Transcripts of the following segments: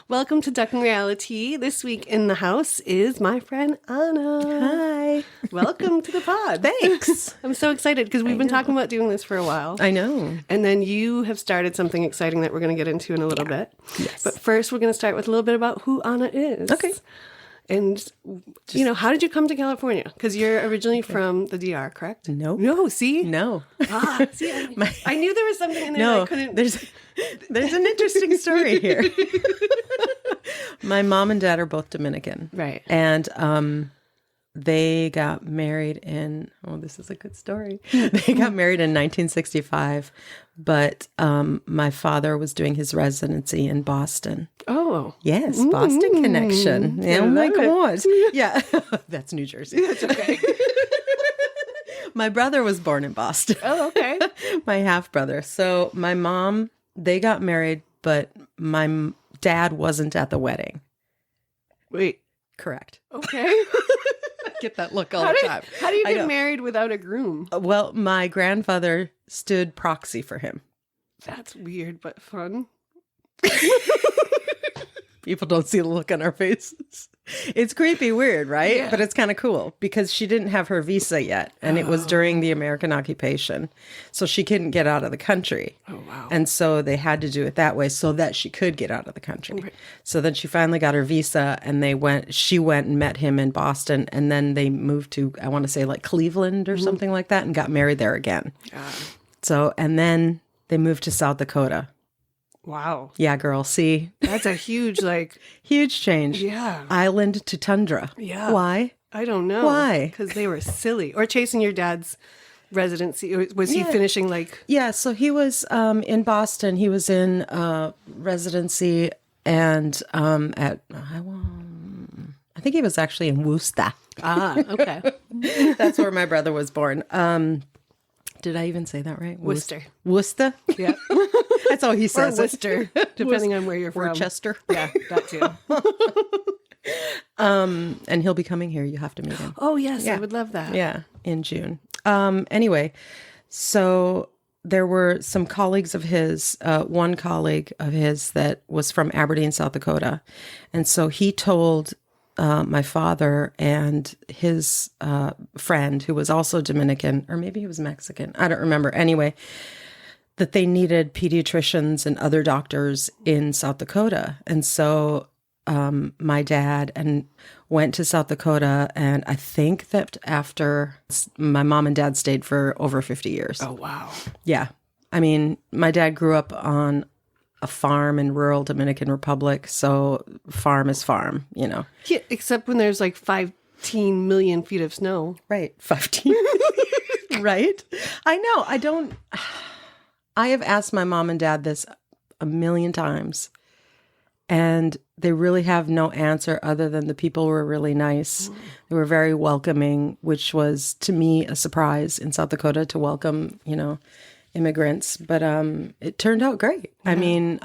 Welcome to Duck and Reality. This week in the house is my friend Ana. Hi. Welcome to the pod. Thanks. I'm so excited because we've been talking about doing this for a while. I know. And then you have started something exciting that we're going to get into in a little bit. Yes. But first, we're going to start with a little bit about who Ana is. Okay. And, how did you come to California? Because you're originally from the DR, correct? Nope. No, see? No. See, I knew there was something in there that I couldn't... There's an interesting story here. My mom and dad are both Dominican. Right. And they got married in, this is a good story. They got married in 1965, but my father was doing his residency in Boston. Oh. Yes, Boston connection. Oh my God. Yeah, that's New Jersey. That's okay. My brother was born in Boston. Oh, okay. My half brother. So my mom, they got married, but my dad wasn't at the wedding. Wait. Correct. Okay. I get that look all the time. How do you get married without a groom? Well, my grandfather stood proxy for him. That's weird, but fun. People don't see the look on our faces. It's creepy weird, right? Yeah. But it's kind of cool because she didn't have her visa yet. And it was during the American occupation. So she couldn't get out of the country. Oh, wow. And so they had to do it that way so that she could get out of the country. Right. So then she finally got her visa and she went and met him in Boston. And then they moved to, I want to say like Cleveland or something like that and got married there again. So, and then they moved to South Dakota. Wow. Yeah, girl. See? That's a huge, Huge change. Yeah. Island to tundra. Yeah. Why? I don't know. Why? Because they were silly. Or chasing your dad's residency. Or was he finishing Yeah, so he was in Boston. He was in residency and I think he was actually in Worcester. Ah, okay. That's where my brother was born. Did I even say that right? Worcester. Worcester? Yeah. That's all he says. Or Worcester, depending on where you're from. Worcester. Yeah, that too. And he'll be coming here. You have to meet him. Oh, yes. Yeah. I would love that. Yeah, in June. Anyway, so there were some colleagues of his, one colleague of his that was from Aberdeen, South Dakota. And so he told my father and his friend, who was also Dominican, or maybe he was Mexican, I don't remember. Anyway, that they needed pediatricians and other doctors in South Dakota. And so my dad went to South Dakota, and I think that after my mom and dad stayed for over 50 years. Oh, wow. Yeah. I mean, my dad grew up on a farm in rural Dominican Republic, so farm is farm, Yeah, except when there's 15 million feet of snow. Right. 15. Right? I know. I have asked my mom and dad this a million times, and they really have no answer other than the people were really nice. They were very welcoming, which was, to me, a surprise in South Dakota to welcome, immigrants. But it turned out great. Yeah. I mean,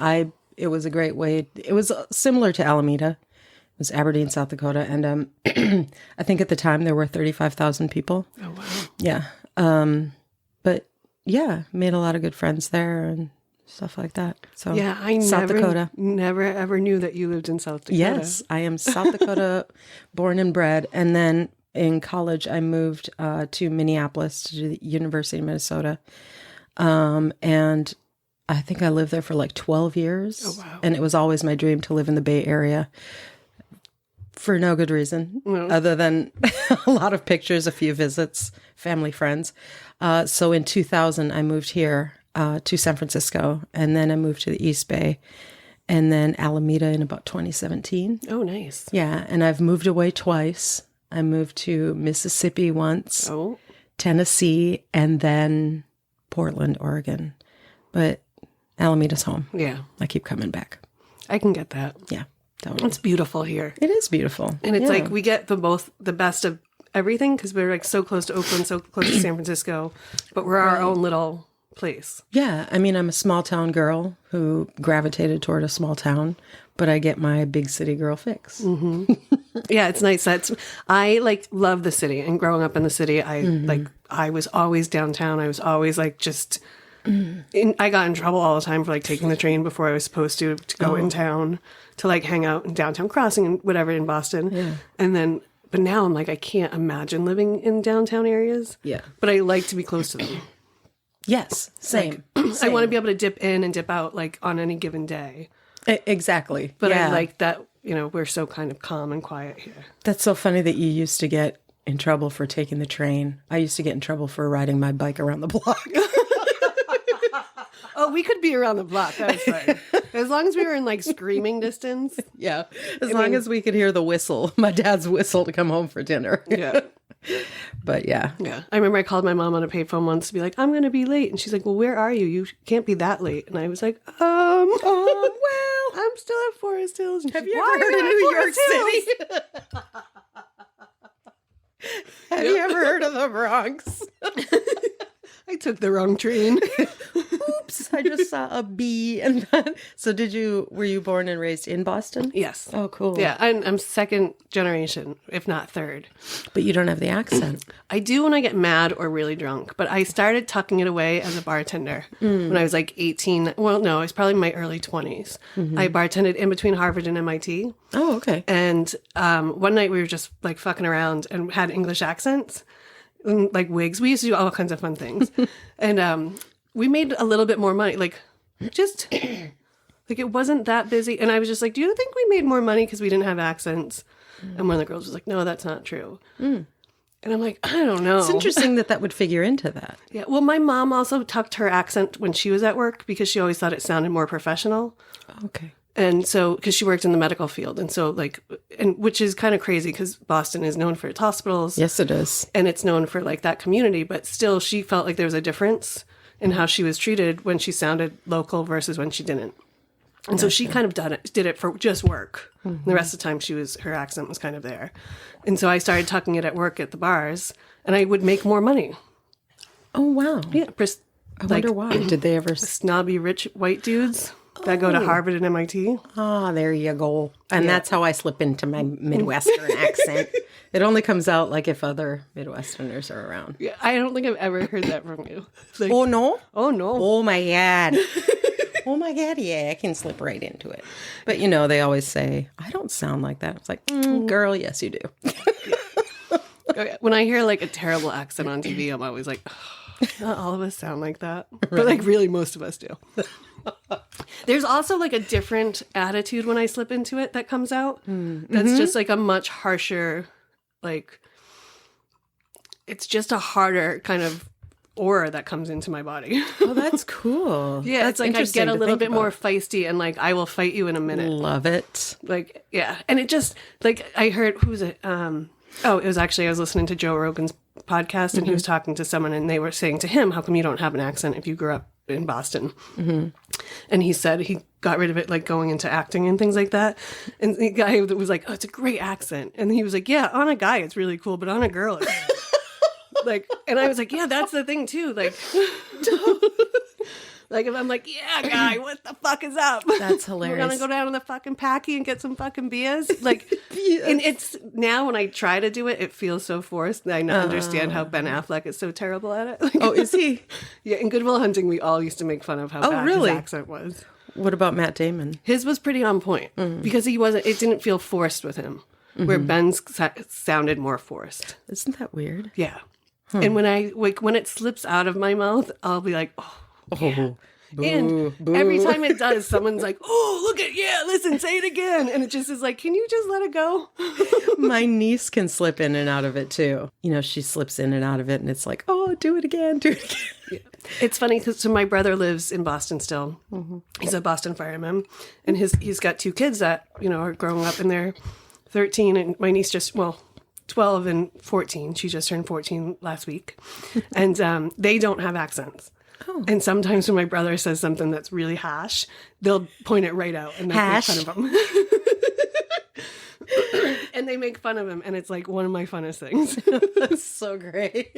it was a great way. It was similar to Alameda. It was Aberdeen, South Dakota. And I think at the time there were 35,000 people. Oh, wow. Yeah. But yeah, made a lot of good friends there and stuff like that. So yeah, I never ever knew that you lived in South Dakota. Yes, I am South Dakota born and bred. And then in college, I moved to Minneapolis to the University of Minnesota. And I think I lived there for 12 years. Oh, wow. And it was always my dream to live in the Bay Area for no good reason, other than a lot of pictures, a few visits, family, friends. So in 2000, I moved here to San Francisco, and then I moved to the East Bay, and then Alameda in about 2017. Oh, nice. Yeah, and I've moved away twice. I moved to Mississippi once, Tennessee, and then Portland, Oregon. But Alameda's home. Yeah. I keep coming back. I can get that. Yeah, totally. It's beautiful here. It is beautiful. And it's we get the best of everything because we're so close to Oakland, so close to San Francisco, but we're our own little place. Yeah. I mean, I'm a small town girl who gravitated toward a small town, but I get my big city girl fix. Mm-hmm. Yeah, it's nice. I love the city, and growing up in the city, I was always downtown. I was always just And I got in trouble all the time for like taking the train before I was supposed to go in town to like hang out in downtown Crossing and whatever in Boston. Yeah. And then, but now I'm like, I can't imagine living in downtown areas. Yeah. But I like to be close to them. Yes. Same. I want to be able to dip in and dip out like on any given day. Exactly. But yeah. I like that, we're so kind of calm and quiet here. That's so funny that you used to get in trouble for taking the train. I used to get in trouble for riding my bike around the block. Oh, we could be around the block. That's fine. As long as we were in like screaming distance. Yeah. As long as we could hear the whistle, my dad's whistle to come home for dinner. Yeah. But yeah. Yeah. I remember I called my mom on a payphone once to be like, I'm going to be late. And she's like, well, where are you? You can't be that late. And I was like, well, I'm still at Forest Hills. And Have she's, you "Why ever are heard of at New York Forest Hills?" City? Have you ever heard of the Bronx? I took the wrong train. Oops, I just saw a bee. So were you born and raised in Boston? Yes. Oh, cool. Yeah, I'm second generation, if not third. But you don't have the accent. I do when I get mad or really drunk, but I started tucking it away as a bartender when I was like 18. Well, no, it was probably my early 20s. I bartended in between Harvard and MIT. Oh, okay. And one night we were just like fucking around and had English accents and like wigs. We used to do all kinds of fun things. And we made a little bit more money, like just like it wasn't that busy. And I was just like, do you think we made more money because we didn't have accents? And one of the girls was like, no, that's not true. And I'm like, I don't know. It's interesting that would figure into that. Yeah. Well, my mom also tucked her accent when she was at work because she always thought it sounded more professional. Okay. And so, because she worked in the medical field. And so, like, and which is kind of crazy because Boston is known for its hospitals. Yes, it is. And it's known for, like, that community. But still, she felt like there was a difference in how she was treated when she sounded local versus when she didn't. And so she kind of did it for just work. And the rest of the time, her accent was kind of there. And so I started tucking it at work at the bars. And I would make more money. Oh, wow. Yeah. I wonder why. Did they ever... Snobby rich white dudes that go to Harvard and MIT. Ah, there you go. And that's how I slip into my Midwestern accent. It only comes out like if other Midwesterners are around. Yeah, I don't think I've ever heard that from you. Like, Oh, no? oh no. Oh, my God. Oh, my God. Yeah, I can slip right into it. But, they always say, I don't sound like that. It's like, girl, yes, you do. When I hear like a terrible accent on TV, I'm always like, oh, not all of us sound like that. But like really most of us do. There's also like a different attitude when I slip into it that comes out. That's just like a much harsher, like, it's just a harder kind of aura that comes into my body. Oh, that's cool. Yeah, That's it's like I interesting get a to little think bit more about. feisty and like I will fight you in a minute. Love it. Like, yeah. And it just, like, I heard, who was it? It was actually, I was listening to Joe Rogan's podcast and he was talking to someone and they were saying to him, how come you don't have an accent if you grew up in Boston? And he said he got rid of it, like going into acting and things like that. And the guy was like, oh, it's a great accent. And he was like, yeah, on a guy, it's really cool, but on a girl, it's like, and I was like, yeah, that's the thing too. Like, like if I'm like, yeah, guy, what the fuck is up? That's hilarious. We're gonna go down to the fucking Packy and get some fucking beers. Like, and it's now when I try to do it, it feels so forced. And I now understand how Ben Affleck is so terrible at it. Like, Oh, is he? yeah, in Good Will Hunting, we all used to make fun of how bad really? his accent was. What about Matt Damon? His was pretty on point because he wasn't. It didn't feel forced with him, where Ben's sounded more forced. Isn't that weird? Yeah. And when when it slips out of my mouth, I'll be like, oh, yeah. Boo, And boo. every time it does, someone's like, oh, look at, yeah, listen, say it again. And it just is like, can you just let it go? My niece can slip in and out of it too. She slips in and out of it and it's like, oh, do it again, do it again. Yeah. It's funny because my brother lives in Boston still. He's a Boston fireman. And he's got two kids that, are growing up and they're 13. And my niece 12 and 14. She just turned 14 last week. And they don't have accents. Oh. And sometimes when my brother says something that's really harsh, they'll point it right out and make fun of him. And they make fun of him, and it's like one of my funnest things. That's so great.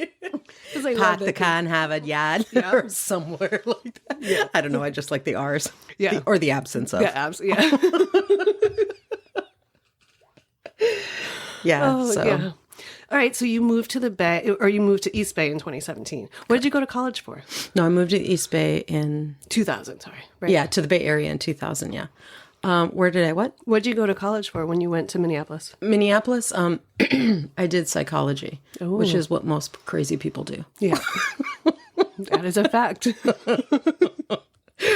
Park the car and have a yard or somewhere like that. Yeah. I don't know. I just like the R's. Yeah. Or the absence of. Yeah, yeah. Yeah. All right, so you moved to the Bay, or you moved to East Bay in 2017. What did you go to college for? No, I moved to East Bay in 2000, sorry. Right. Yeah, to the Bay Area in 2000. Yeah. Where did I what? What did you go to college for when you went to Minneapolis? Minneapolis. I did psychology, which is what most crazy people do. Yeah, that is a fact.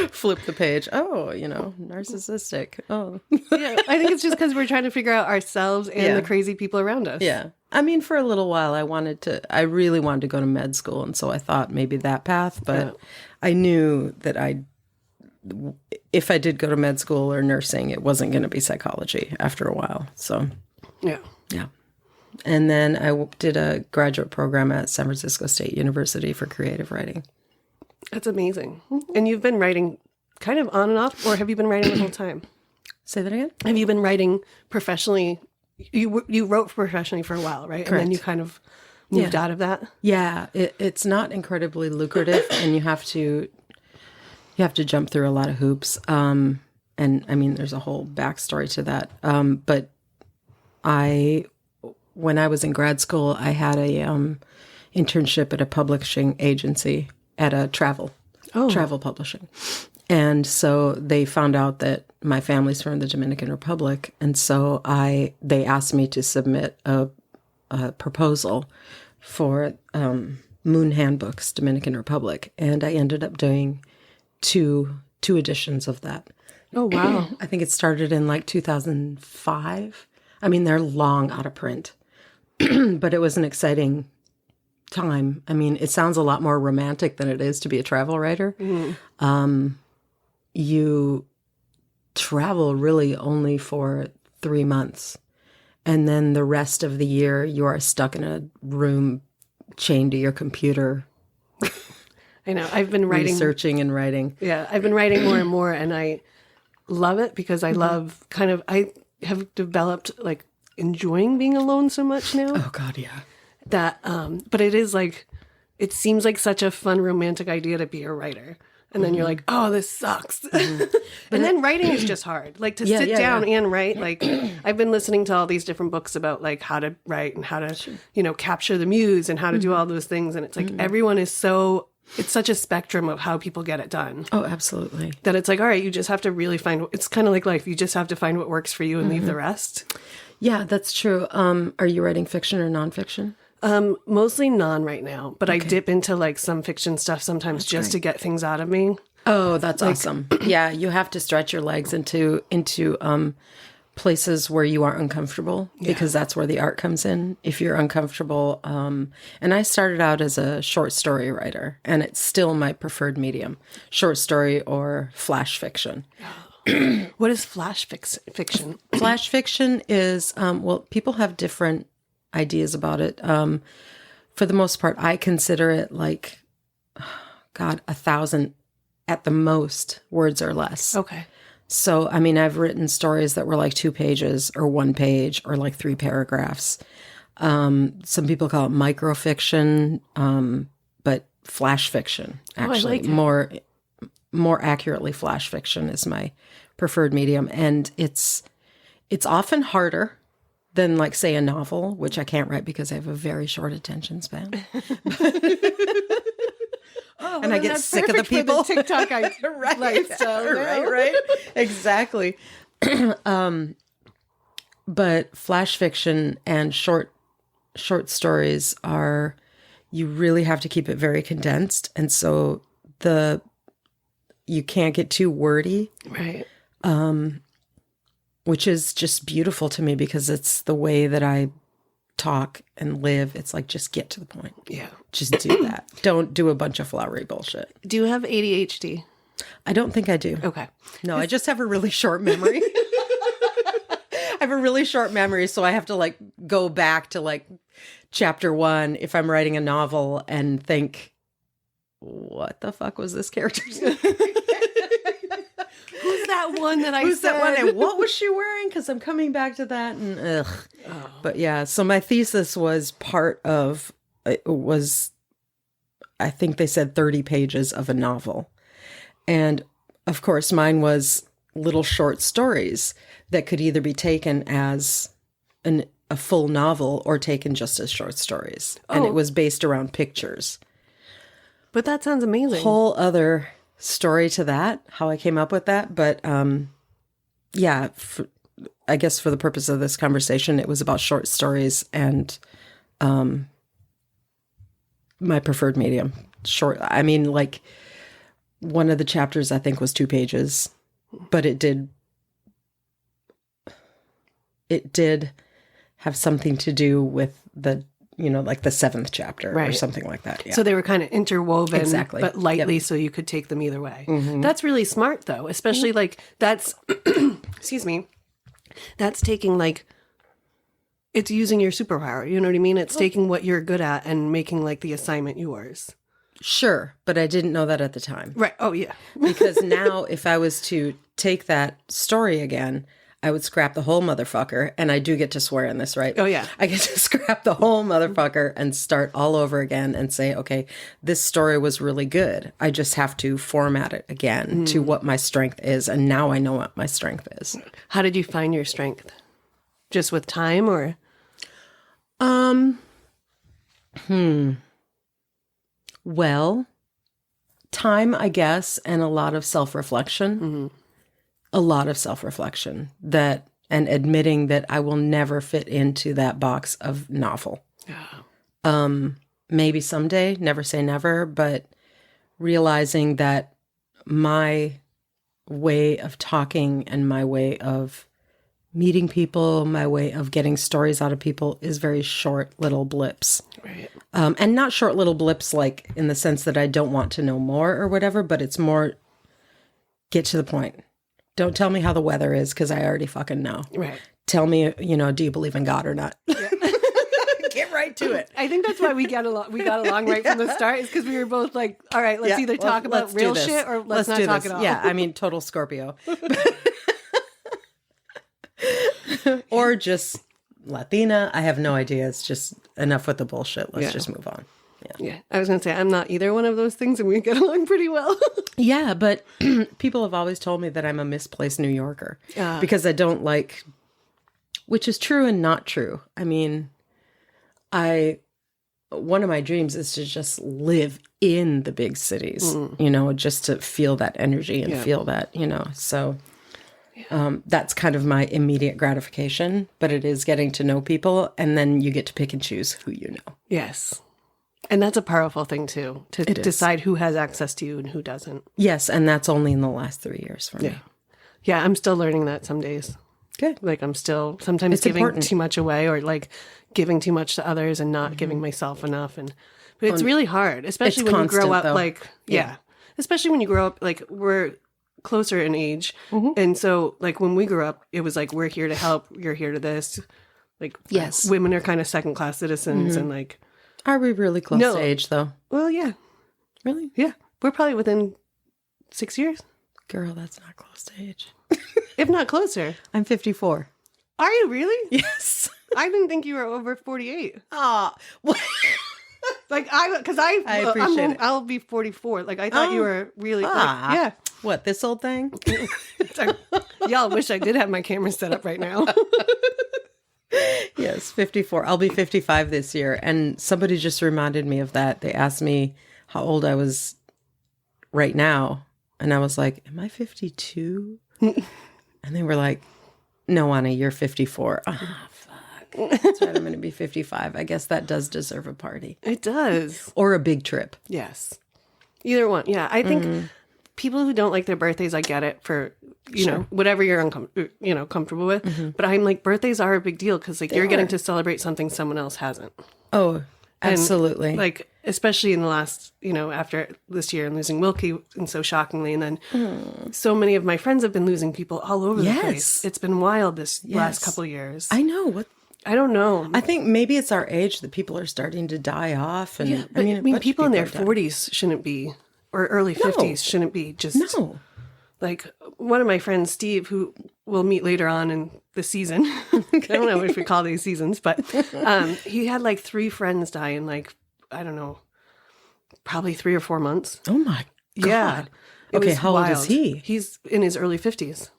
Flip the page. Oh, narcissistic. Oh, Yeah, I think it's just because we're trying to figure out ourselves and the crazy people around us. yeah. I mean, for a little while, I really wanted to go to med school, and so I thought maybe that path. But I knew that if I did go to med school or nursing, it wasn't going to be psychology after a while. So, Yeah. yeah. And then I did a graduate program at San Francisco State University for creative writing. That's amazing. And you've been writing kind of on and off, or have you been writing the whole time? Say that again? Have you been writing professionally? You wrote professionally for a while, right? Correct. And then you kind of moved out of that? Yeah. It's not incredibly lucrative, and you have to jump through a lot of hoops. And I mean, there's a whole backstory to that. But when I was in grad school, I had a internship at a publishing agency at a travel publishing. And so they found out that my family's from the Dominican Republic. And so they asked me to submit a proposal for Moon Handbooks, Dominican Republic. And I ended up doing two editions of that. Oh, wow. I think it started in like 2005. I mean, they're long out of print, but it was an exciting time. I mean, it sounds a lot more romantic than it is to be a travel writer. Mm-hmm. You travel really only for 3 months. And then the rest of the year, you are stuck in a room chained to your computer. I know. I've been writing. Researching and writing. Yeah, I've been writing more and more, and I love it because I love I have developed like enjoying being alone so much now. Oh, God, yeah. That, but it is like, it seems like such a fun romantic idea to be a writer. And then you're like, oh, this sucks. And then writing is just hard. Like to sit down and write. Like I've been listening to all these different books about like how to write and how to, capture the muse and how to do all those things. And it's like everyone is it's such a spectrum of how people get it done. Oh, absolutely. That it's like, all right, you just have to really it's kind of like life. You just have to find what works for you and leave the rest. Yeah, that's true. Are you writing fiction or nonfiction? Mostly non right now, but I dip into like some fiction stuff sometimes just to get things out of me. Oh, that's awesome. Yeah, you have to stretch your legs into places where you are uncomfortable because that's where the art comes in. If you're uncomfortable, and I started out as a short story writer, and it's still my preferred medium, short story or flash fiction. What is flash fiction? Flash fiction is, people have different ideas about it. For the most part, I consider it like, 1,000 at the most words or less. Okay. So, I mean, I've written stories that were like 2 pages or 1 page or like 3 paragraphs. Some people call it microfiction, but flash fiction, actually. I like it. More accurately, flash fiction is my preferred medium. And it's often harder than like, say, a novel, which I can't write because I have a very short attention span. And I get sick of the people. For the TikTok lifestyle. Right. Exactly. But flash fiction and short stories you really have to keep it very condensed. And so you can't get too wordy. Right. Which is just beautiful to me because it's the way that I talk and live. It's like, just get to the point. Yeah. Just do that. Don't do a bunch of flowery bullshit. Do you have ADHD? I don't think I do. Okay. No, I just have a really short memory. I have a really short memory, so I have to like go back to like chapter 1 if I'm writing a novel and think, what the fuck was this character? Who's that one that I Who's said? that one? And what was she wearing? Because I'm coming back to that. And ugh. Oh. But yeah, so my thesis was I think they said 30 pages of a novel. And of course, mine was little short stories that could either be taken as a full novel or taken just as short stories. And it was based around pictures. But that sounds amazing. Whole other story to that, how I came up with that. But yeah, I guess for the purpose of this conversation, it was about short stories and my preferred medium. Short. I mean, like one of the chapters I think was 2 pages, but it did have something to do with the, like the 7th chapter or something like that. Yeah. So they were kind of interwoven, exactly. but lightly, so you could take them either way. Mm-hmm. That's really smart, though, especially like that's, excuse me, that's taking like, it's using your superpower. You know what I mean? It's taking what you're good at and making like the assignment yours. Sure, but I didn't know that at the time. Right. Oh, yeah. Because now if I was to take that story again, I would scrap the whole motherfucker. And I do get to swear in this, right? Oh, yeah. I get to scrap the whole motherfucker and start all over again and say, okay, this story was really good. I just have to format it again to what my strength is. And now I know what my strength is. How did you find your strength? Just with time or? Well, time, I guess, and a lot of self-reflection. Mm-hmm. A lot of self-reflection and admitting that I will never fit into that box of novel. Yeah. Maybe someday, never say never, but realizing that my way of talking and my way of meeting people, my way of getting stories out of people is very short little blips. Right. And not short little blips like in the sense that I don't want to know more or whatever, but it's more get to the point. Don't tell me how the weather is because I already fucking know. Right. Tell me, do you believe in God or not? Yeah. Get right to it. I think that's why we got along. We got along right from the start is because we were both like, all right, let's either talk about real shit or let's not talk at all. Yeah, I mean, total Scorpio. Or just Latina. I have no idea. It's just enough with the bullshit. Let's just move on. Yeah. I was going to say, I'm not either one of those things and we get along pretty well. Yeah, but people have always told me that I'm a misplaced New Yorker because I don't like, which is true and not true. I mean, one of my dreams is to just live in the big cities, just to feel that energy and feel that, so... that's kind of my immediate gratification, but it is getting to know people, and then you get to pick and choose who you know. Yes. And that's a powerful thing, too, to decide who has access to you and who doesn't. Yes, and that's only in the last 3 years for me. Yeah, I'm still learning that some days. Good. Like, I'm still sometimes giving too much away or, like, giving too much to others and not giving myself enough. But it's really hard, especially when you grow up, though. Like, especially when you grow up, like, we're closer in age. Mm-hmm. And so like when we grew up, it was like, we're here to help. You're here to this. Like, yes, women are kind of second class citizens. And like, are we really close to age though? Well, yeah. Really? Yeah. We're probably within 6 years. Girl, that's not close to age. If not closer. I'm 54. Are you really? Yes. I didn't think you were over 48. What? Like I appreciate it. I'll be 44. Like I thought you were really yeah. What, this old thing? Y'all wish I did have my camera set up right now. Yes, 54. I'll be 55 this year. And somebody just reminded me of that. They asked me how old I was right now. And I was like, am I 52? And they were like, no, Ana, you're 54. That's right, I'm going to be 55. I guess that does deserve a party. It does. Or a big trip. Yes. Either one. Yeah, I think people who don't like their birthdays, I get it for, you know, whatever you're comfortable with. Mm-hmm. But I'm like, birthdays are a big deal because like you're getting to celebrate something someone else hasn't. Oh, absolutely. And, like, especially in the last, after this year and losing Wilkie and so shockingly. And then so many of my friends have been losing people all over the place. It's been wild this last couple of years. I know. I don't know. I think maybe it's our age that people are starting to die off. And I mean, people in their 40s shouldn't be, or early 50s shouldn't be just. No. Like one of my friends, Steve, who we'll meet later on in the season. I don't know if we call these seasons, but he had like 3 friends die in like, I don't know, probably 3 or 4 months. Oh my God. Yeah. Okay, how old is he? He's in his early 50s.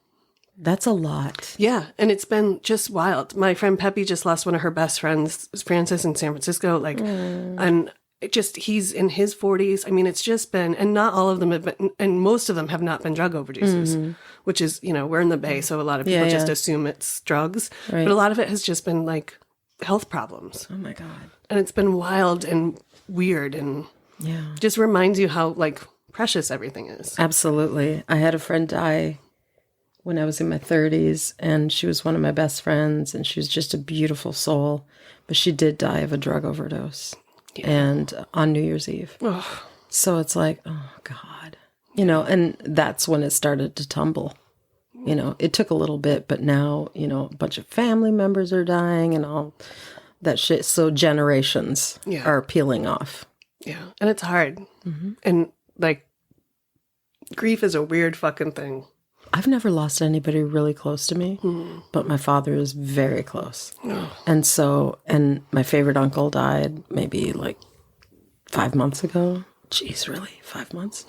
That's a lot. Yeah, and it's been just wild. My friend Peppy just lost one of her best friends, Francis, in San Francisco. Like, and it just, he's in his 40s. I mean, it's just been, and not all of them have been, and most of them have not been drug overdoses, which is, you know, we're in the Bay, so a lot of people just assume it's drugs. Right. But a lot of it has just been like health problems. Oh my God. And it's been wild and weird and just reminds you how like precious everything is. Absolutely. I had a friend die when I was in my 30s, and she was one of my best friends, and she was just a beautiful soul, but she did die of a drug overdose, and on New Year's Eve. So it's like, oh God, you know, and that's when it started to tumble. You know, it took a little bit, but now, you know, a bunch of family members are dying and all that shit. So generations are peeling off. Yeah. And it's hard. And like, grief is a weird fucking thing. I've never lost anybody really close to me, but my father is very close. And so, and my favorite uncle died maybe like 5 months ago. Jeez, really? 5 months?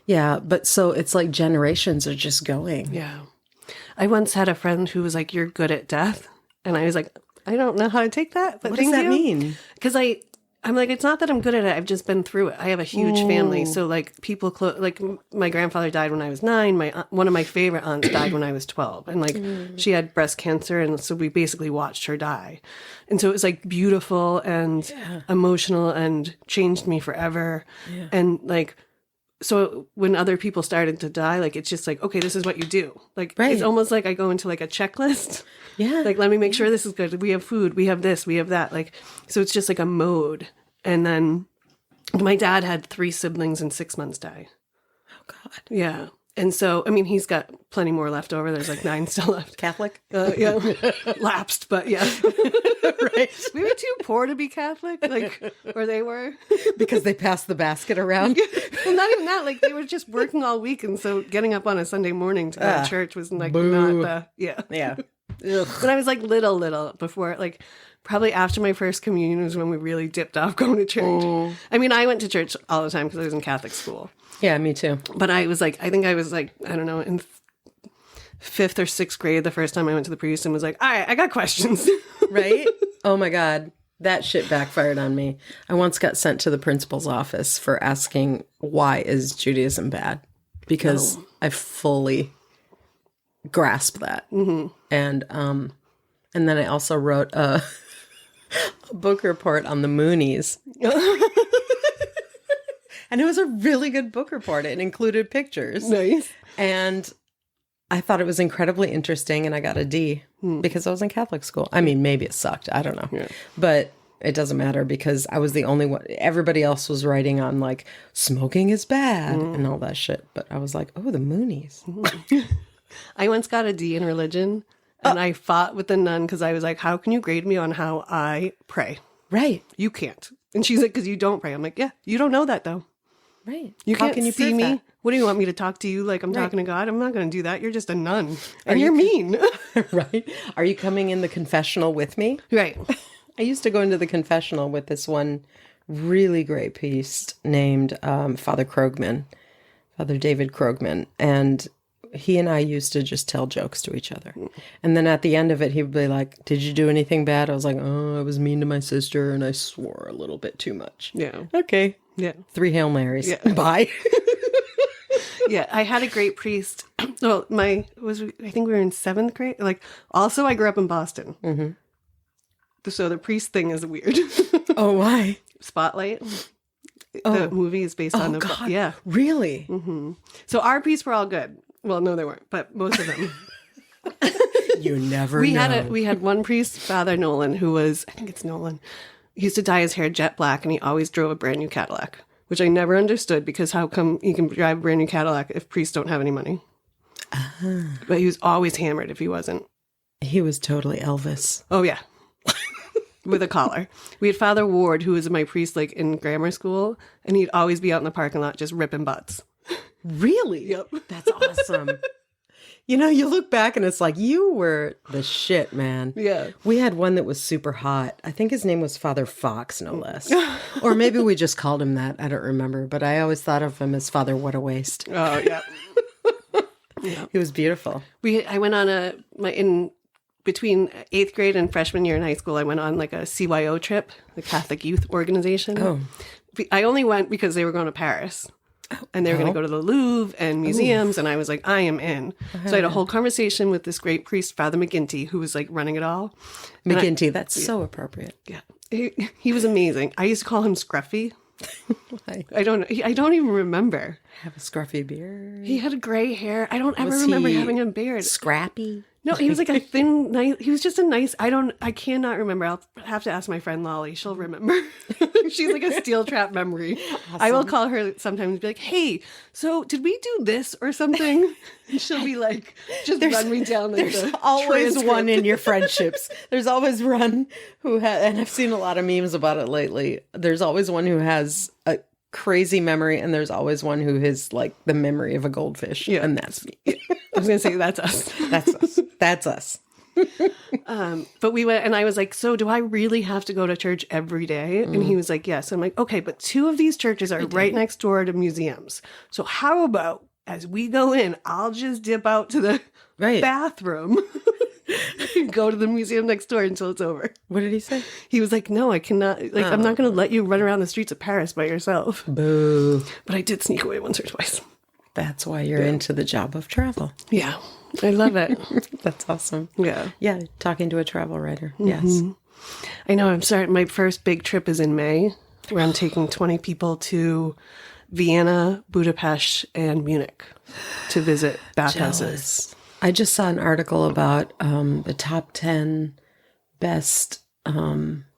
Yeah, but so it's like generations are just going. Yeah. I once had a friend who was like, "You're good at death." And I was like, I don't know how to take that, but What does that mean? Because I'm like, it's not that I'm good at it. I've just been through it. I have a huge family. So like people, like my grandfather died when I was 9. One of my favorite aunts died when I was 12. And like she had breast cancer. And so we basically watched her die. And so it was like beautiful and emotional and changed me forever. Yeah. And like, so when other people started to die, like, it's just like, okay, this is what you do. Like, it's almost like I go into like a checklist. Yeah. Like, let me make sure this is good. We have food. We have this. We have that. Like, so it's just like a mode. And then my dad had 3 siblings and 6 months die. Oh, God. Yeah. And so, I mean, he's got plenty more left over. There's like 9 still left. Catholic? Yeah. Lapsed, but yeah. Right. We were too poor to be Catholic, like, or they were. Because they passed the basket around? Well, not even that. Like, they were just working all week. And so getting up on a Sunday morning to go to church was like not the, Yeah. When I was like little before, like, probably after my first communion was when we really dipped off going to church. I mean, I went to church all the time because I was in Catholic school. Yeah, me too. But I was like, I think I was like, I don't know, in 5th or 6th grade the first time I went to the priest and was like, all right, I got questions. Right? Oh my God. That shit backfired on me. I once got sent to the principal's office for asking, why is Judaism bad? Because I fully grasped that. And then I also wrote a book report on the Moonies. And it was a really good book report. It included pictures. Nice. And I thought it was incredibly interesting, and I got a D because I was in Catholic school. I mean, maybe it sucked. I don't know. Yeah. But it doesn't matter because I was the only one. Everybody else was writing on like smoking is bad and all that shit. But I was like, oh, the Moonies. I once got a D in religion, and I fought with the nun because I was like, how can you grade me on how I pray? Right. You can't. And she's like, because you don't pray. I'm like, yeah, you don't know that though. Right. You How can't can you see prove me. that? What do you want me to talk to you like I'm talking to God? I'm not going to do that. You're just a nun. And you're mean. Right. Are you coming in the confessional with me? Right. I used to go into the confessional with this one really great priest named Father Krogman, Father David Krogman. And he and I used to just tell jokes to each other. And then at the end of it, he would be like, did you do anything bad? I was like, oh, I was mean to my sister and I swore a little bit too much. Yeah. Okay. Yeah. 3 Hail Marys. Yeah. Bye. Yeah. I had a great priest. Well, I think we were in 7th grade. Like, also I grew up in Boston. So the priest thing is weird. Oh, why? Spotlight. The movie is based on the God. Yeah. Really? So our priests were all good. Well, no, they weren't, but most of them. You never know. We had one priest, Father Nolan, who was, I think it's Nolan. He used to dye his hair jet black, and he always drove a brand new Cadillac, which I never understood because how come you can drive a brand new Cadillac if priests don't have any money? But he was always hammered if he wasn't. He was totally Elvis. Oh, yeah. With a collar. We had Father Ward, who was my priest like in grammar school, and he'd always be out in the parking lot just ripping butts. Really? Yep. That's awesome. You know, you look back and it's like, you were the shit, man. Yeah. We had one that was super hot. I think his name was Father Fox, no less. Or maybe we just called him that. I don't remember. But I always thought of him as Father What a Waste. Oh, yeah. He was beautiful. I went on in between 8th grade and freshman year in high school, I went on like a CYO trip, the Catholic Youth Organization. Oh. I only went because they were going to Paris. And they were going to go to the Louvre and museums. And I was like, I am in. So I had a whole conversation with this great priest, Father McGinty, who was like running it all. McGinty, that's so appropriate. Yeah. He was amazing. I used to call him Scruffy. Why? I don't even remember. Have a scruffy beard. He had gray hair. I don't ever remember having a beard. Scrappy? No, he was like a thin, nice. He was just a nice. I cannot remember. I'll have to ask my friend Lolly. She'll remember. She's like a steel trap memory. Awesome. I will call her sometimes and be like, "Hey, so did we do this or something?" And she'll be like, "Just run me down." Like, there's always one in your friendships. There's always one who has, and I've seen a lot of memes about it lately. There's always one who has a crazy memory, and there's always one who has like the memory of a goldfish. Yeah, and that's me. I was gonna say that's us. That's us. That's us. But we went, and I was like, "So, do I really have to go to church every day?" And he was like, "Yes." I'm like, "Okay, but 2 of these churches are right next door to museums. So how about as we go in, I'll just dip out to the bathroom." Go to the museum next door until it's over. What did he say? He was like, "No, I cannot. Like, I'm not going to let you run around the streets of Paris by yourself." Boo. But I did sneak away once or twice. That's why you're into the job of travel. Yeah, I love it. That's awesome. Yeah. Yeah, talking to a travel writer. Yes. I know. I'm sorry. My first big trip is in May, where I'm taking 20 people to Vienna, Budapest, and Munich to visit bathhouses. I just saw an article about the top 10 best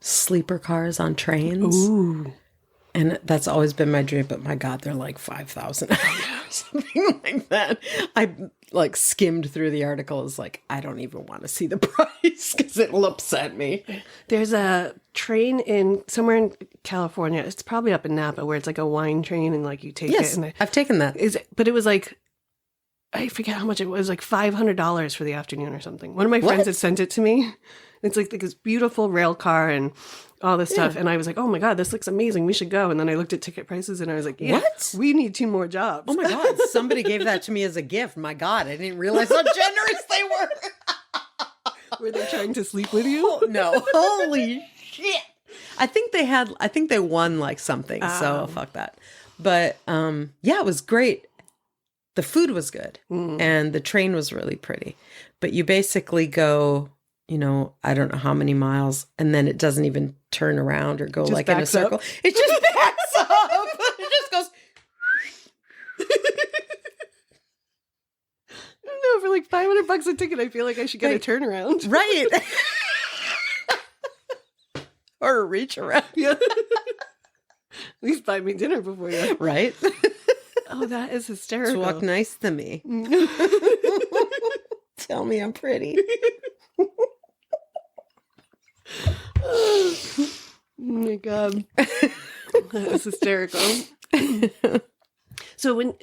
sleeper cars on trains. Ooh. And that's always been my dream, but my God, they're like $5,000, something like that. I like skimmed through the article. It's like, I don't even want to see the price because it'll upset me. There's a train somewhere in California. It's probably up in Napa where it's like a wine train and like you take it. And I've taken that. But it was like, I forget how much it was, like $500 for the afternoon or something. One of my friends had sent it to me. It's like this beautiful rail car and all this stuff. And I was like, oh my God, this looks amazing. We should go. And then I looked at ticket prices and I was like, what? We need 2 more jobs. Oh my God. Somebody gave that to me as a gift. My God, I didn't realize how generous they were. Were they trying to sleep with you? Oh, no. Holy shit. I think they won like something. So fuck that. But yeah, it was great. The food was good and the train was really pretty. But you basically go, I don't know how many miles, and then it doesn't even turn around or go like in a circle. It just backs up. It just goes. I don't know, for like $500 a ticket, I feel like I should get a turnaround. Right. Or a reach around. Yeah. At least buy me dinner before you. Right. Oh, that is hysterical. Talk nice to me. Tell me I'm pretty. Oh my God. That is hysterical. So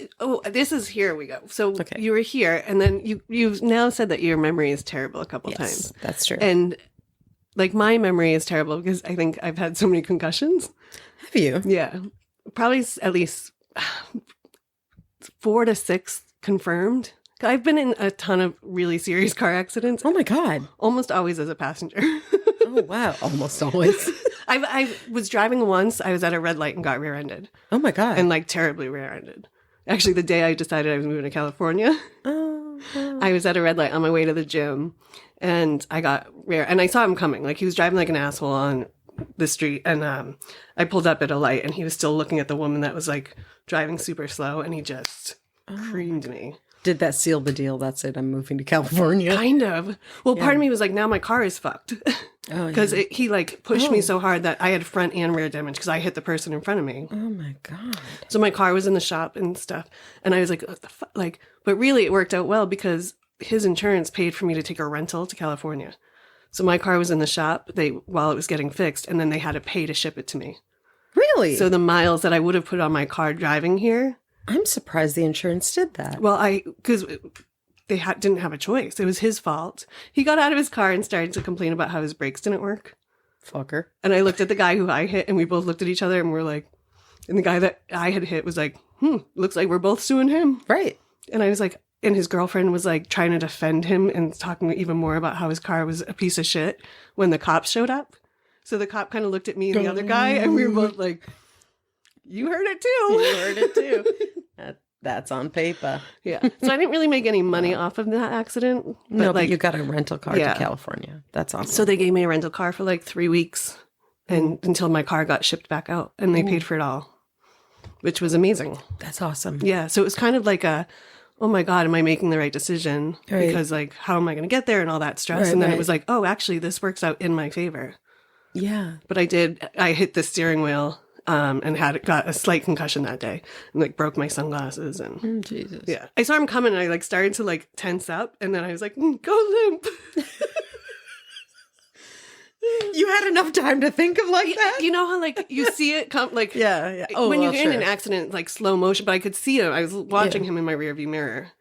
this is here we go. So you were here and then you've now said that your memory is terrible a couple times. That's true. And like my memory is terrible because I think I've had so many concussions. Have you? Yeah. Probably at least 4 to 6 confirmed. I've been in a ton of really serious car accidents. Oh my God. Almost always as a passenger. Oh wow. Almost always. I was driving once. I was at a red light and got rear-ended. Oh my God. And like terribly rear-ended. Actually, the day I decided I was moving to California, I was at a red light on my way to the gym and I got rear, and I saw him coming. Like he was driving like an asshole on the street, and I pulled up at a light and he was still looking at the woman that was like driving super slow, and he just creamed me. Did that seal the deal? That's it. I'm moving to California. Kind of. Well, part of me was like, now my car is fucked. Because he like pushed me so hard that I had front and rear damage because I hit the person in front of me. Oh my God. So my car was in the shop and stuff. And I was like, what the fuck? Like, but really it worked out well because his insurance paid for me to take a rental to California. So my car was in the shop while it was getting fixed, and then they had to pay to ship it to me. Really? So the miles that I would have put on my car driving here. I'm surprised the insurance did that. Well, because they didn't have a choice. It was his fault. He got out of his car and started to complain about how his brakes didn't work. Fucker. And I looked at the guy who I hit, and we both looked at each other, and we're like, and the guy that I had hit was like, looks like we're both suing him. Right. And I was like, and his girlfriend was like trying to defend him and talking even more about how his car was a piece of shit when the cops showed up. So the cop kind of looked at me and the other guy, and we were both like, you heard it too. You heard it too. That's on paper. Yeah. So I didn't really make any money off of that accident. But but you got a rental car to California. That's awesome. So they gave me a rental car for like 3 weeks and until my car got shipped back out, and they paid for it all, which was amazing. That's awesome. Yeah. So it was kind of like oh my God, am I making the right decision? Right. Because like, how am I going to get there and all that stress? Right, and then it was like, oh, actually, this works out in my favor. Yeah. But I hit the steering wheel and got a slight concussion that day and like broke my sunglasses and Jesus. yeah. I saw him coming and I like started to like tense up and then I was like, go limp. You had enough time to think of like that? You know how like you see it come like Yeah. when you're in an accident, like slow motion, but I could see him. I was watching him in my rearview mirror.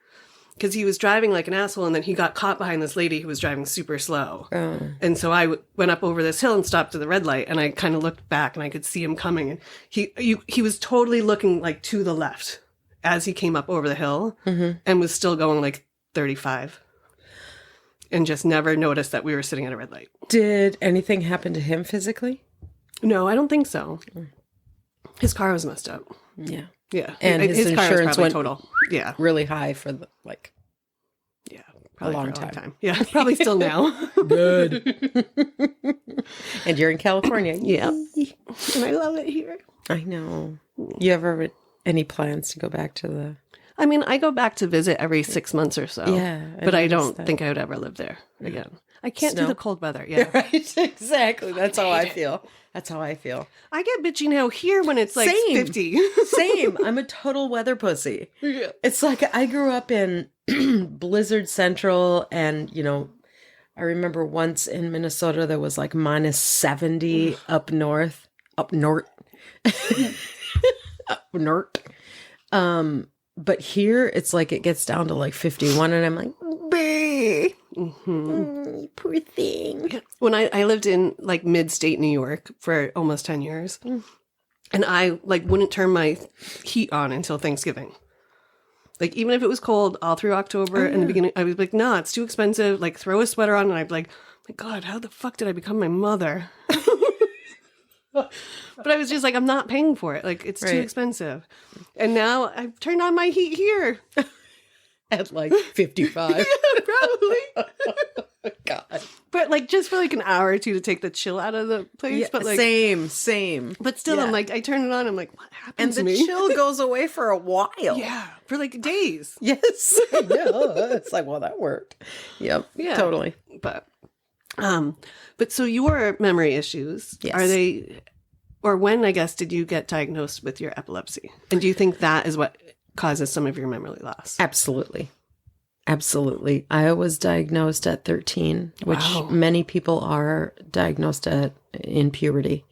Because he was driving like an asshole, and then he got caught behind this lady who was driving super slow. Oh. And so I went up over this hill and stopped at the red light, and I kind of looked back, and I could see him coming. And he was totally looking like to the left as he came up over the hill, and was still going like 35, and just never noticed that we were sitting at a red light. Did anything happen to him physically? No, I don't think so. His car was messed up. Yeah. Yeah. And his insurance went total. Yeah. Really high for the Probably a long for a time. Yeah, probably still now. Good. And you're in California. Yeah. And I love it here. I know. You ever any plans to go back to the... I mean, I go back to visit every 6 months or so. Yeah. But I don't think I would ever live there again. I can't do the cold weather. Yeah. Right. Exactly. That's how I feel. That's how I feel. I get bitchy now here when it's like 50. Same. I'm a total weather pussy. Yeah. It's like I grew up in Blizzard Central, and, you know, I remember once in Minnesota there was like minus 70 up north. Up north. Up north. But here it's like it gets down to like 51, and I'm like, bae. Poor thing. When I lived in like mid-state New York for almost 10 years, and I like wouldn't turn my heat on until Thanksgiving. Like even if it was cold all through October in the beginning, I was like, nah, it's too expensive. Like throw a sweater on, and I'd be like, my God, how the fuck did I become my mother? But I was just like, I'm not paying for it. Like it's too expensive. And now I've turned on my heat here. At like 55. Yeah, probably. God. But like just for like an hour or two to take the chill out of the place. Yeah, but like same. But still, I'm like, I turn it on. I'm like, what happened to me? And the chill goes away for a while. Yeah, for like days. Yes. Yeah. It's like, well, that worked. Yep. Yeah. Totally. But so your memory issues, yes. Are they, or when, I guess, did you get diagnosed with your epilepsy? And do you think that is what causes some of your memory loss? Absolutely. I was diagnosed at 13, which many people are diagnosed in puberty,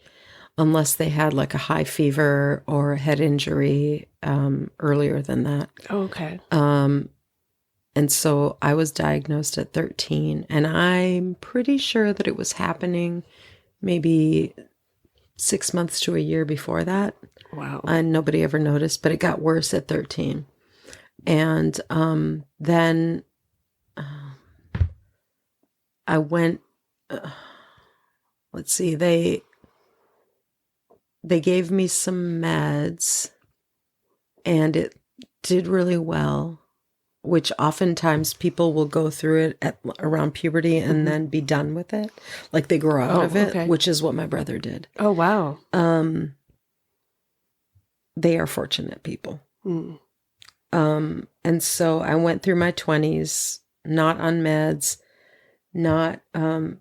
unless they had like a high fever or a head injury earlier than that. Oh, okay. And so I was diagnosed at 13, and I'm pretty sure that it was happening maybe 6 months to a year before that. Wow. And nobody ever noticed, but it got worse at 13. And then I went, let's see, they gave me some meds, and it did really well, which oftentimes people will go through it at around puberty and then be done with it. Like they grow out of it, which is what my brother did. Oh, wow. They are fortunate people. And so I went through my 20s, not on meds, not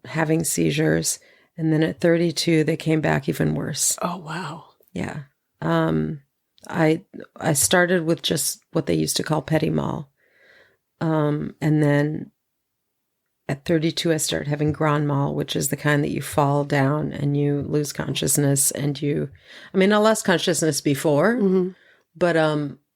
having seizures. And then at 32, they came back even worse. Oh, wow. Yeah. I started with just what they used to call petit mal. And then at 32, I started having grand mal, which is the kind that you fall down and you lose consciousness. And I lost consciousness before, but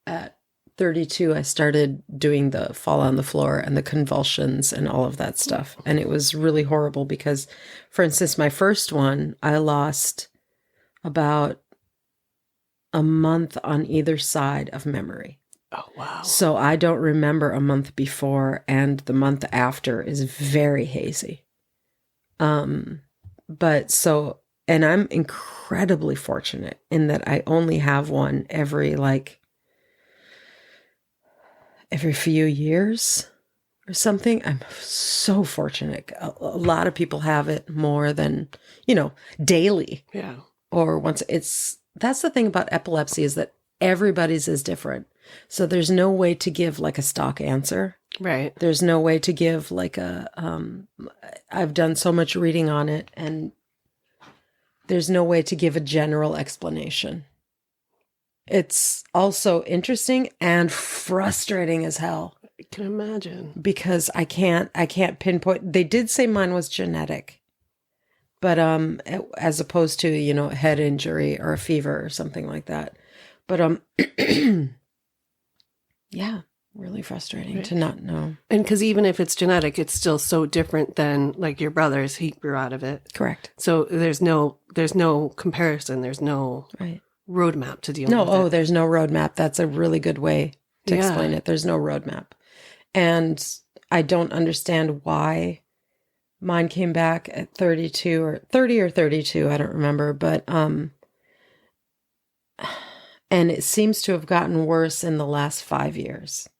at 32, I started doing the fall on the floor and the convulsions and all of that stuff. And it was really horrible because, for instance, my first one, I lost about a month on either side of memory. Oh, Wow. So I don't remember a month before, and the month after is very hazy. But so, and I'm incredibly fortunate in that I only have one every few years or something. I'm so fortunate. A lot of people have it more than, daily Yeah. or once. That's the thing about epilepsy, is that everybody's is different. So there's no way to give like a stock answer. Right. There's no way to give like I've done so much reading on it, and there's no way to give a general explanation. It's also interesting and frustrating as hell. I can imagine. Because I can't pinpoint. They did say mine was genetic, but as opposed to, head injury or a fever or something like that. But yeah, really frustrating to not know. And because even if it's genetic, it's still so different than like your brother's. He grew out of it. Correct. So there's no comparison. There's no roadmap to deal with it. No, there's no roadmap. That's a really good way to explain it. There's no roadmap. And I don't understand why mine came back at 32 or 30 or 32. I don't remember. But, and it seems to have gotten worse in the last 5 years.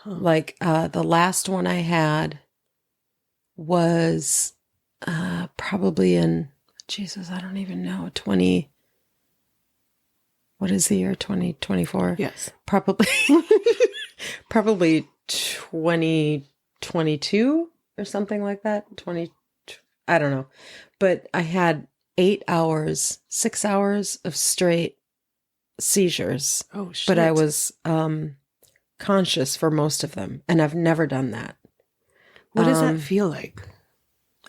Huh. Like, the last one I had was, probably in, Jesus, I don't even know, what is the year? 2024? Yes. Probably 2022 or something like that. I don't know. But I had 6 hours of straight seizures. Oh, shit. But I was conscious for most of them. And I've never done that. What does that feel like?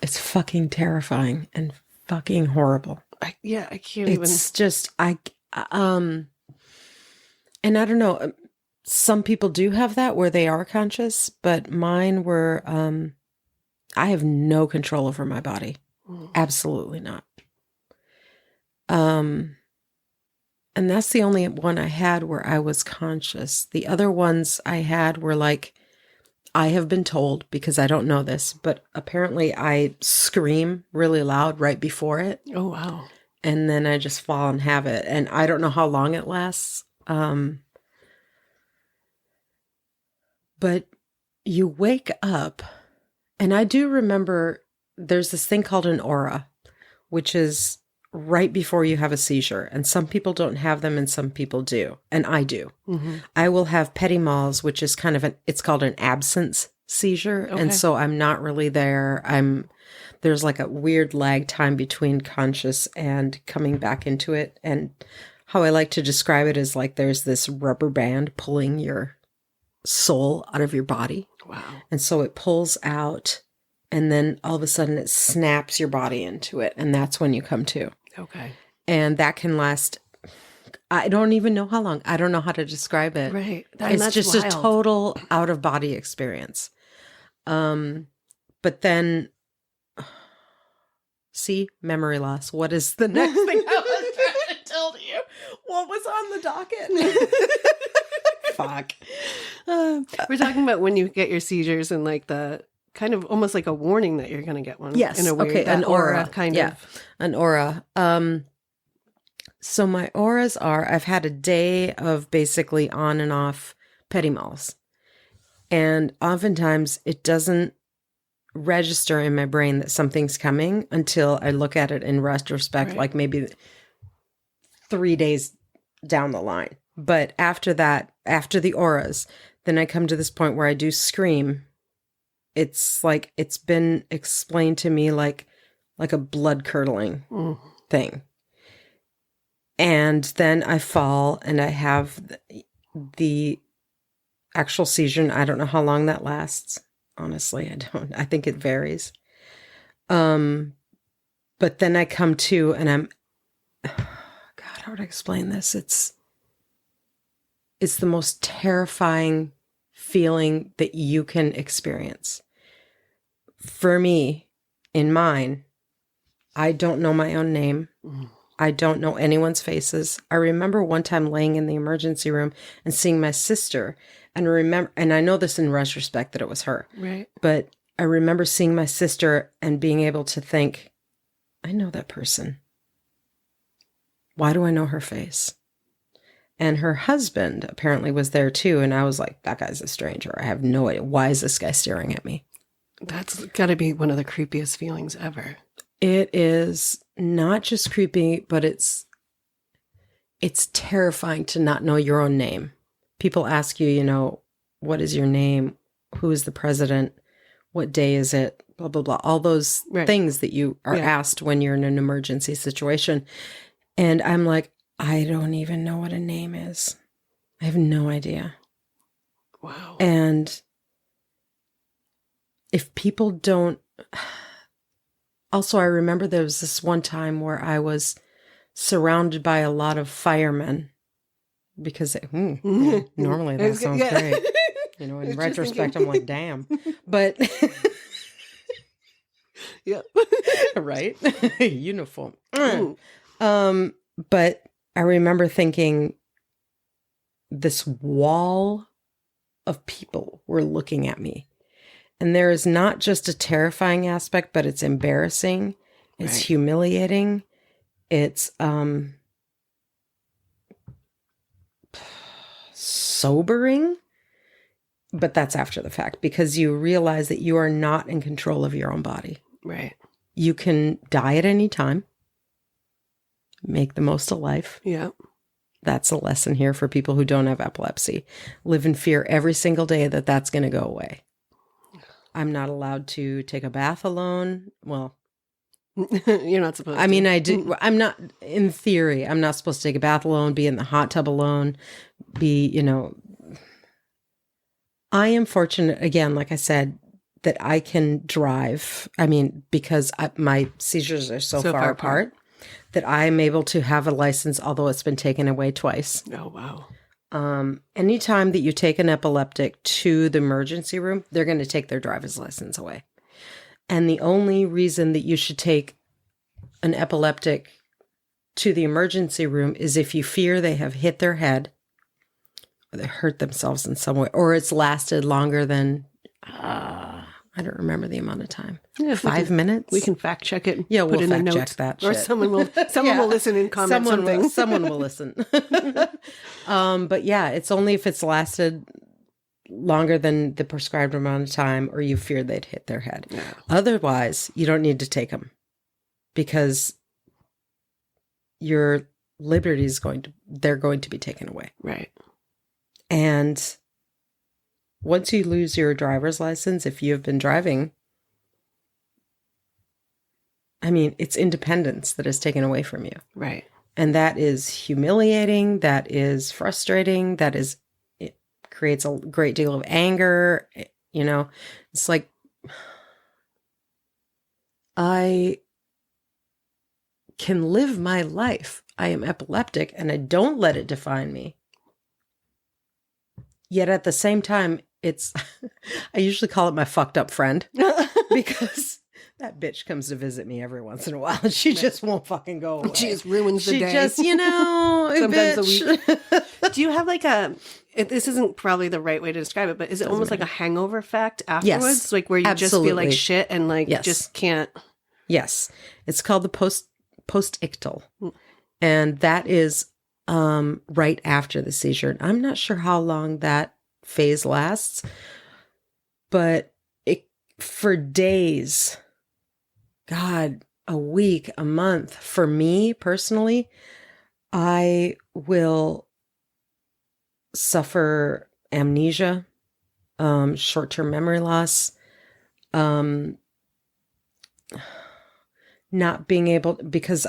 It's fucking terrifying and fucking horrible. I can't even. It's just, and I don't know, some people do have that where they are conscious, but mine were, I have no control over my body. Absolutely not. And that's the only one I had where I was conscious. The other ones I had were like, I have been told, because I don't know this, but apparently I scream really loud right before it. Oh, wow. And then I just fall and have it. And I don't know how long it lasts. But you wake up, and I do remember there's this thing called an aura, which is right before you have a seizure. And some people don't have them and some people do. And I do. Mm-hmm. I will have petit mals, which is kind of it's called an absence seizure. Okay. And so I'm not really there. There's like a weird lag time between conscious and coming back into it. And how I like to describe it is like there's this rubber band pulling your soul out of your body. Wow. And so it pulls out, and then all of a sudden it snaps your body into it. And that's when you come to. Okay. And that can last, I don't even know how long. I don't know how to describe it. Right. It's just wild. A total out of body experience. But then, see, memory loss. What is the next thing I was trying to tell you? What was on the docket? Fuck. We're talking about when you get your seizures and like the kind of almost like a warning that you're going to get one. Yes. In a weird, okay. An aura kind of. An aura. So my auras are, I've had a day of basically on and off petit mals. And oftentimes it doesn't register in my brain that something's coming until I look at it in retrospect, right. Like maybe 3 days down the line. But after that, after the auras, then I come to this point where I do scream. It's like, it's been explained to me like a blood curdling thing. And then I fall and I have the actual seizure. And I don't know how long that lasts. Honestly, I think it varies. But then I come to and I'm, God, how would I explain this? It's the most terrifying feeling that you can experience. For me, in mine, I don't know my own name. I don't know anyone's faces. I remember one time laying in the emergency room and seeing my sister, and I know this in retrospect that it was her. Right. But I remember seeing my sister and being able to think, I know that person. Why do I know her face? And her husband apparently was there too. And I was like, that guy's a stranger. I have no idea. Why is this guy staring at me? That's got to be one of the creepiest feelings ever. It is not just creepy, but it's terrifying to not know your own name. People ask you, what is your name? Who is the president? What day is it? Blah, blah, blah. All those things that you are asked when you're in an emergency situation. And I'm like, I don't even know what a name is. I have no idea. Wow. And if people don't... Also, I remember there was this one time where I was surrounded by a lot of firemen because normally that sounds great. In retrospect, I'm like, damn. But... yeah. Right? Uniform. But I remember thinking this wall of people were looking at me. And there is not just a terrifying aspect, but it's embarrassing. It's humiliating. It's sobering. But that's after the fact because you realize that you are not in control of your own body. Right. You can die at any time. Make the most of life. Yeah. That's a lesson here for people who don't have epilepsy. Live in fear every single day that that's going to go away. I'm not allowed to take a bath alone. Well, you're not supposed to. I mean, I'm not, in theory, I'm not supposed to take a bath alone, be in the hot tub alone, I am fortunate, again, like I said, that I can drive. I mean, because my seizures are so far apart that I'm able to have a license, although it's been taken away twice. Oh, wow. Anytime that you take an epileptic to the emergency room, they're going to take their driver's license away. And the only reason that you should take an epileptic to the emergency room is if you fear they have hit their head or they hurt themselves in some way, or it's lasted longer than, I don't remember the amount of time. Yeah, 5 minutes? We can fact check it. Yeah, we'll put in fact the check notes, that or shit. someone will listen and comment something. Someone will listen. But yeah, it's only if it's lasted longer than the prescribed amount of time or you fear they'd hit their head. Yeah. Otherwise, you don't need to take them because your liberty they're going to be taken away. Right. And once you lose your driver's license, if you have been driving, I mean, it's independence that is taken away from you. Right. And that is humiliating. That is frustrating. It creates a great deal of anger. It's like, I can live my life. I am epileptic and I don't let it define me. Yet at the same time, I usually call it my fucked up friend because that bitch comes to visit me every once in a while and she just won't fucking go away. She just ruins the day. She just, sometimes bitch. A week. Do you have this isn't probably the right way to describe it, but is it almost like a hangover effect afterwards? Yes, like where you just feel like shit and just can't. Yes. It's called the post-ictal. And that is right after the seizure. I'm not sure how long that phase lasts, but for days, God, a week, a month, for me personally, I will suffer amnesia, short-term memory loss, not being able, because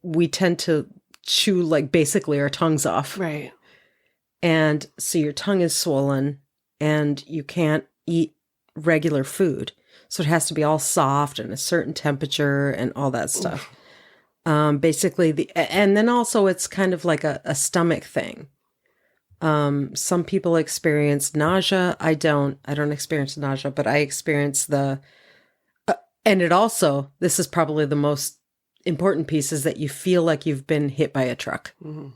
we tend to chew basically our tongues off. Right. And so your tongue is swollen and you can't eat regular food. So it has to be all soft and a certain temperature and all that stuff. Basically and then also it's kind of like a stomach thing. Some people experience nausea. I don't experience nausea, but I experience and it also, this is probably the most important piece is that you feel like you've been hit by a truck. Mm-hmm.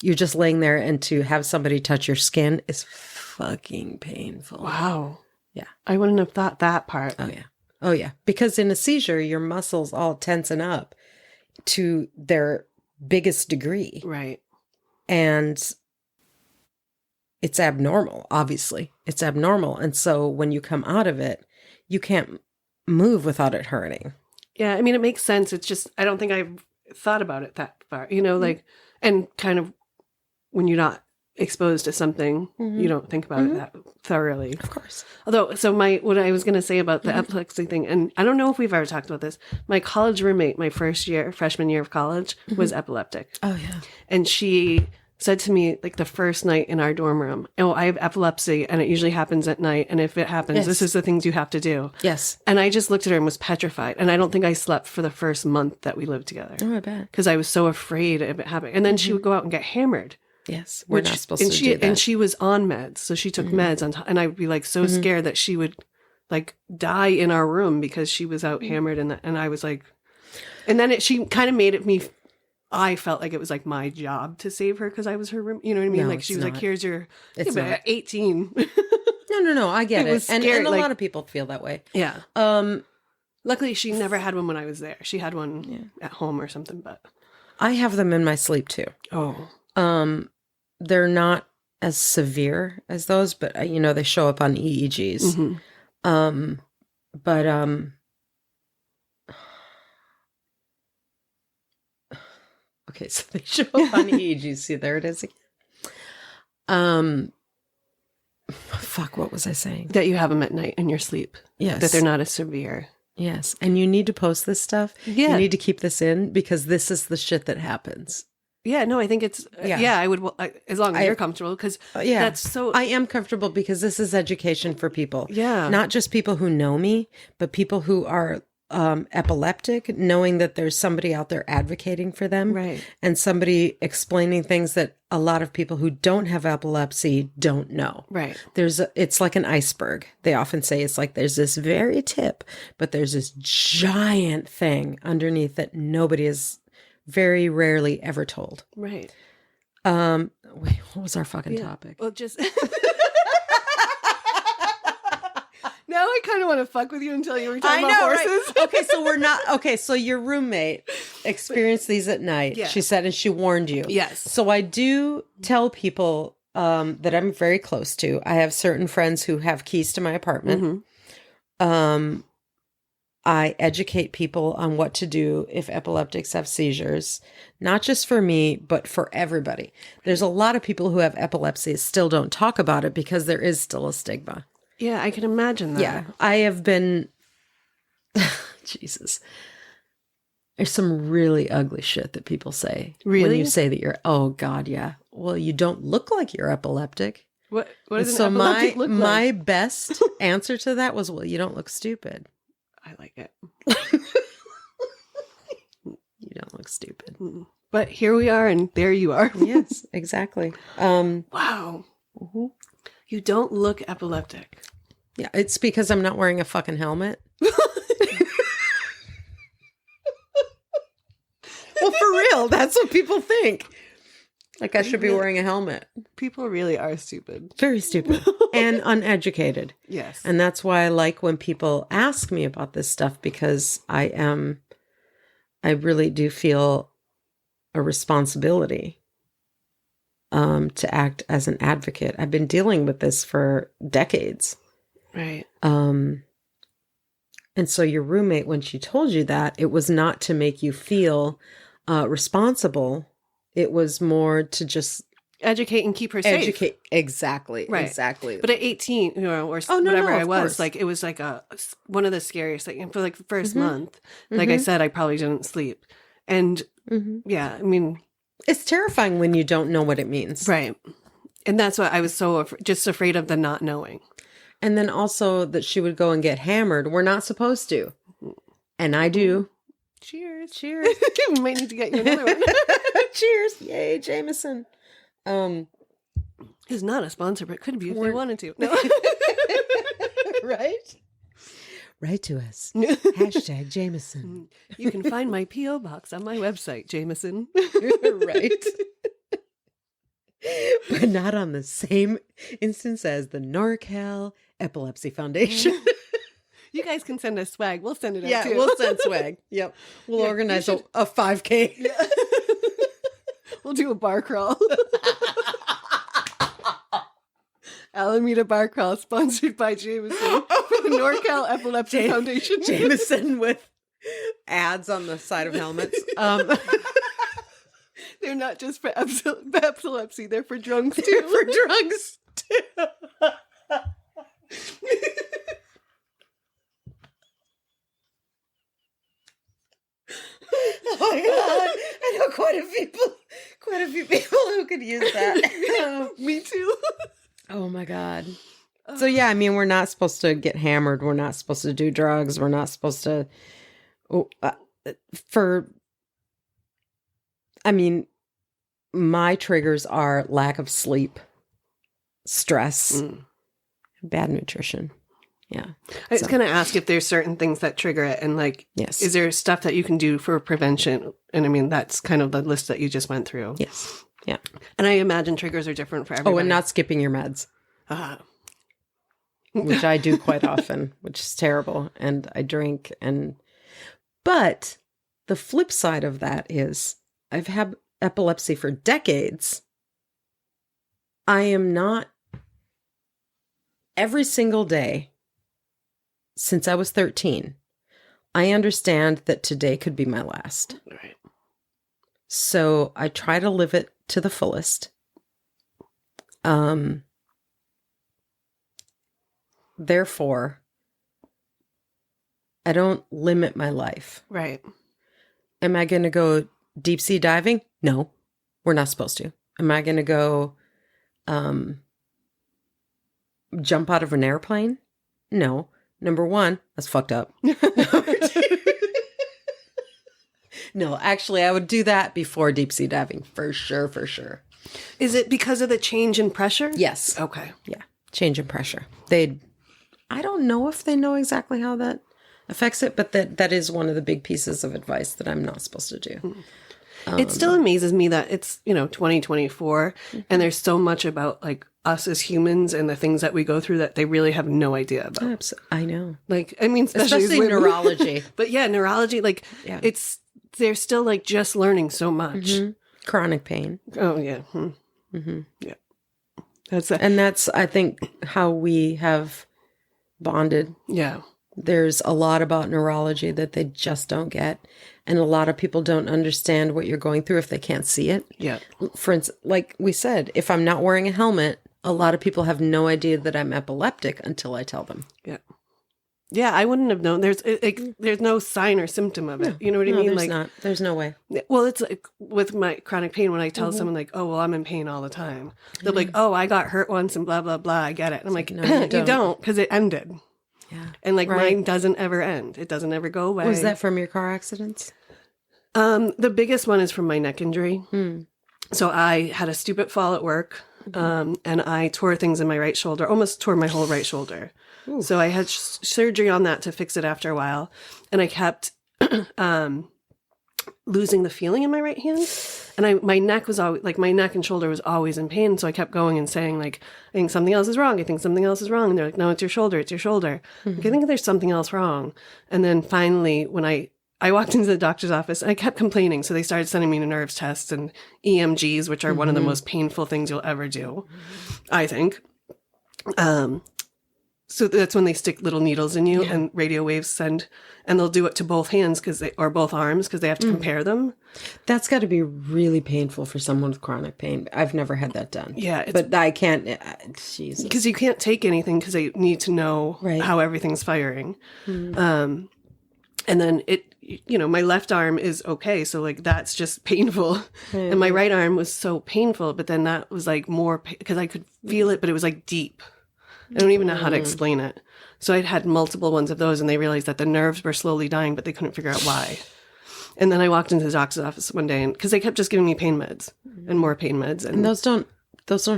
You're just laying there, and to have somebody touch your skin is fucking painful. Wow. Yeah. I wouldn't have thought that part. Oh, yeah. Oh, yeah. Because in a seizure, your muscles all tensen up to their biggest degree. Right. And it's abnormal, obviously. It's abnormal. And so when you come out of it, you can't move without it hurting. Yeah, I mean, it makes sense. It's just, I don't think I've thought about it that far, you know, like, and kind of when you're not exposed to something, you don't think about it that thoroughly. Of course. Although, so what I was going to say about the epilepsy thing, and I don't know if we've ever talked about this, my college roommate, my freshman year of college, was epileptic. Oh, yeah. And she said to me, like, the first night in our dorm room, oh, I have epilepsy, and it usually happens at night, and if it happens, this is the things you have to do. Yes. And I just looked at her and was petrified, and I don't think I slept for the first month that we lived together. Oh, I bet. Because I was so afraid of it happening. And then she would go out and get hammered. Yes, we're not supposed to do that. And she was on meds, so she took meds on top, and I'd be like so scared that she would like die in our room because she was out hammered, and I was like, and then she kind of made it me. I felt like it was like my job to save her because I was her room. You know what I mean? No, like she was like, "Here's your." It's but not. at 18. No. I get It it. was And scary, a like- lot of people feel that way. Yeah. Um, Luckily, she never had one when I was there. She had one at home or something, but I have them in my sleep too. oh. They're not as severe as those, but they show up on EEGs. Mm-hmm. But okay, so they show up on EEGs. See, there it is again. Fuck, what was I saying? That you have them at night in your sleep. Yes. That they're not as severe. Yes. And you need to post this stuff. Yeah. You need to keep this in because this is the shit that happens. Yeah, no, I think it's, I would, as long as you're comfortable, because that's so. I am comfortable because this is education for people. Yeah. Not just people who know me, but people who are epileptic, knowing that there's somebody out there advocating for them. Right. And somebody explaining things that a lot of people who don't have epilepsy don't know. Right. It's like an iceberg. They often say it's like there's this very tip, but there's this giant thing underneath that nobody is very rarely ever told. Right. Wait, what was our fucking topic? Well, just now I kind of want to fuck with you until you were talking about horses. Right? Okay, so we're not okay. So your roommate experienced these at night. Yeah. She said, and she warned you. Yes. So I do tell people that I'm very close to. I have certain friends who have keys to my apartment. Mm-hmm. I educate people on what to do if epileptics have seizures, not just for me, but for everybody. There's a lot of people who have epilepsy still don't talk about it because there is still a stigma. Yeah, I can imagine that. Yeah, I have been, Jesus. There's some really ugly shit that people say. Really? When you say that you're, oh God, yeah. Well, you don't look like you're epileptic. What does So an epileptic look like? my best answer to that was, well, you don't look stupid. I like it. You don't look stupid. But here we are, and there you are. Yes, exactly. Wow. Mm-hmm. You don't look epileptic. Yeah, it's because I'm not wearing a fucking helmet. Well, for real, that's what people think. Like I should be wearing a helmet. People really are stupid. Very stupid and uneducated. Yes. And that's why I like when people ask me about this stuff, because I really do feel a responsibility to act as an advocate. I've been dealing with this for decades. Right. And so your roommate, when she told you that, it was not to make you feel responsible. It was more to just educate and keep her safe. educate. Exactly. Right. Exactly. But at 18, or whatever I was, like, it was like one of the scariest things. And for like the first month, like I said, I probably didn't sleep. And yeah, I mean, it's terrifying when you don't know what it means. right. And that's why I was so just afraid of the not knowing. And then also that she would go and get hammered. We're not supposed to. And I do. Cheers. Cheers. We might need to get you another one. Cheers. Yay, Jameson. It's not a sponsor, but it could be if they wanted to. No. Right? write to us. Hashtag Jameson. You can find my P.O. box on my website, Jameson. Right. But not on the same instance as the NorCal Epilepsy Foundation. You guys can send us swag. We'll send it out Yeah, too. we'll send swag. Yep. We'll organize a 5K. Yeah. We'll do a bar crawl. Alameda Bar Crawl, sponsored by Jameson for the NorCal Epilepsy Foundation. Jameson with ads on the side of helmets. They're not just for epilepsy, they're for drunks too. For drugs too. Oh my god! I know quite a few people who could use that. Me too. Oh my god! So yeah, I mean, we're not supposed to get hammered. We're not supposed to do drugs. We're not supposed to. I mean, my triggers are lack of sleep, stress, bad nutrition. Yeah. I was going to ask if there's certain things that trigger it, and like, Yes. is there stuff that you can do for prevention? And I mean, that's kind of the list that you just went through. Yes. Yeah. And I imagine triggers are different for everybody. Oh, and not skipping your meds, which I do quite often, which is terrible. And I drink but the flip side of that is I've had epilepsy for decades. I am not every single day since I was 13. I understand that today could be my last. Right. So I try to live it to the fullest. Therefore, I don't limit my life. Right. Am I going to go deep sea diving? No, we're not supposed to. Am I going to go jump out of an airplane? No. Number one, that's fucked up. No, actually, I would do that before deep sea diving. For sure, for sure. Is it because of the change in pressure? Yes. Okay. Yeah. Change in pressure. I don't know if they know exactly how that affects it, but that is one of the big pieces of advice that I'm not supposed to do. It still amazes me that it's, 2024 and there's so much about like us as humans and the things that we go through that they really have no idea about. I know. Like, I mean, especially women. Neurology. But yeah, neurology, like they're still like just learning so much. Mm-hmm. Chronic pain. Oh yeah. Mm-hmm. Yeah. And that's, I think, how we have bonded. Yeah. There's a lot about neurology that they just don't get. And a lot of people don't understand what you're going through if they can't see it. Yeah. For instance, like we said, if I'm not wearing a helmet, a lot of people have no idea that I'm epileptic until I tell them. Yeah. Yeah, I wouldn't have known. There's no sign or symptom of it. You know what I mean? There's no way. Well, it's like with my chronic pain, when I tell someone like, oh, well, I'm in pain all the time. They'll be like, oh, I got hurt once and blah, blah, blah. I get it. And I'm like, no, you don't, because it ended. Yeah. And like mine doesn't ever end. It doesn't ever go away. Was that from your car accidents? The biggest one is from my neck injury. So I had a stupid fall at work, and I tore things in my right shoulder, almost tore my whole right shoulder. Ooh. So I had surgery on that to fix it after a while. And I kept losing the feeling in my right hand. And my neck was always, like, my neck and shoulder was always in pain. So I kept going and saying, like, I think something else is wrong. I think something else is wrong. And they're like, no, it's your shoulder. It's your shoulder. Like, I think there's something else wrong. And then finally, when I walked into the doctor's office and I kept complaining. So they started sending me to nerves tests and EMGs, which are one of the most painful things you'll ever do, I think. So that's when they stick little needles in you and radio waves and they'll do it to both hands or both arms because they have to compare them. That's got to be really painful for someone with chronic pain. I've never had that done. Yeah. But I can't, Jesus. Because you can't take anything because they need to know how everything's firing. And then my left arm is okay. So like, that's just painful. And my right arm was so painful, but then that was like more because I could feel it, but it was like deep. I don't even know how to explain it. So I'd had multiple ones of those and they realized that the nerves were slowly dying, but they couldn't figure out why. And then I walked into the doctor's office one day because they kept just giving me pain meds and more pain meds. And those don't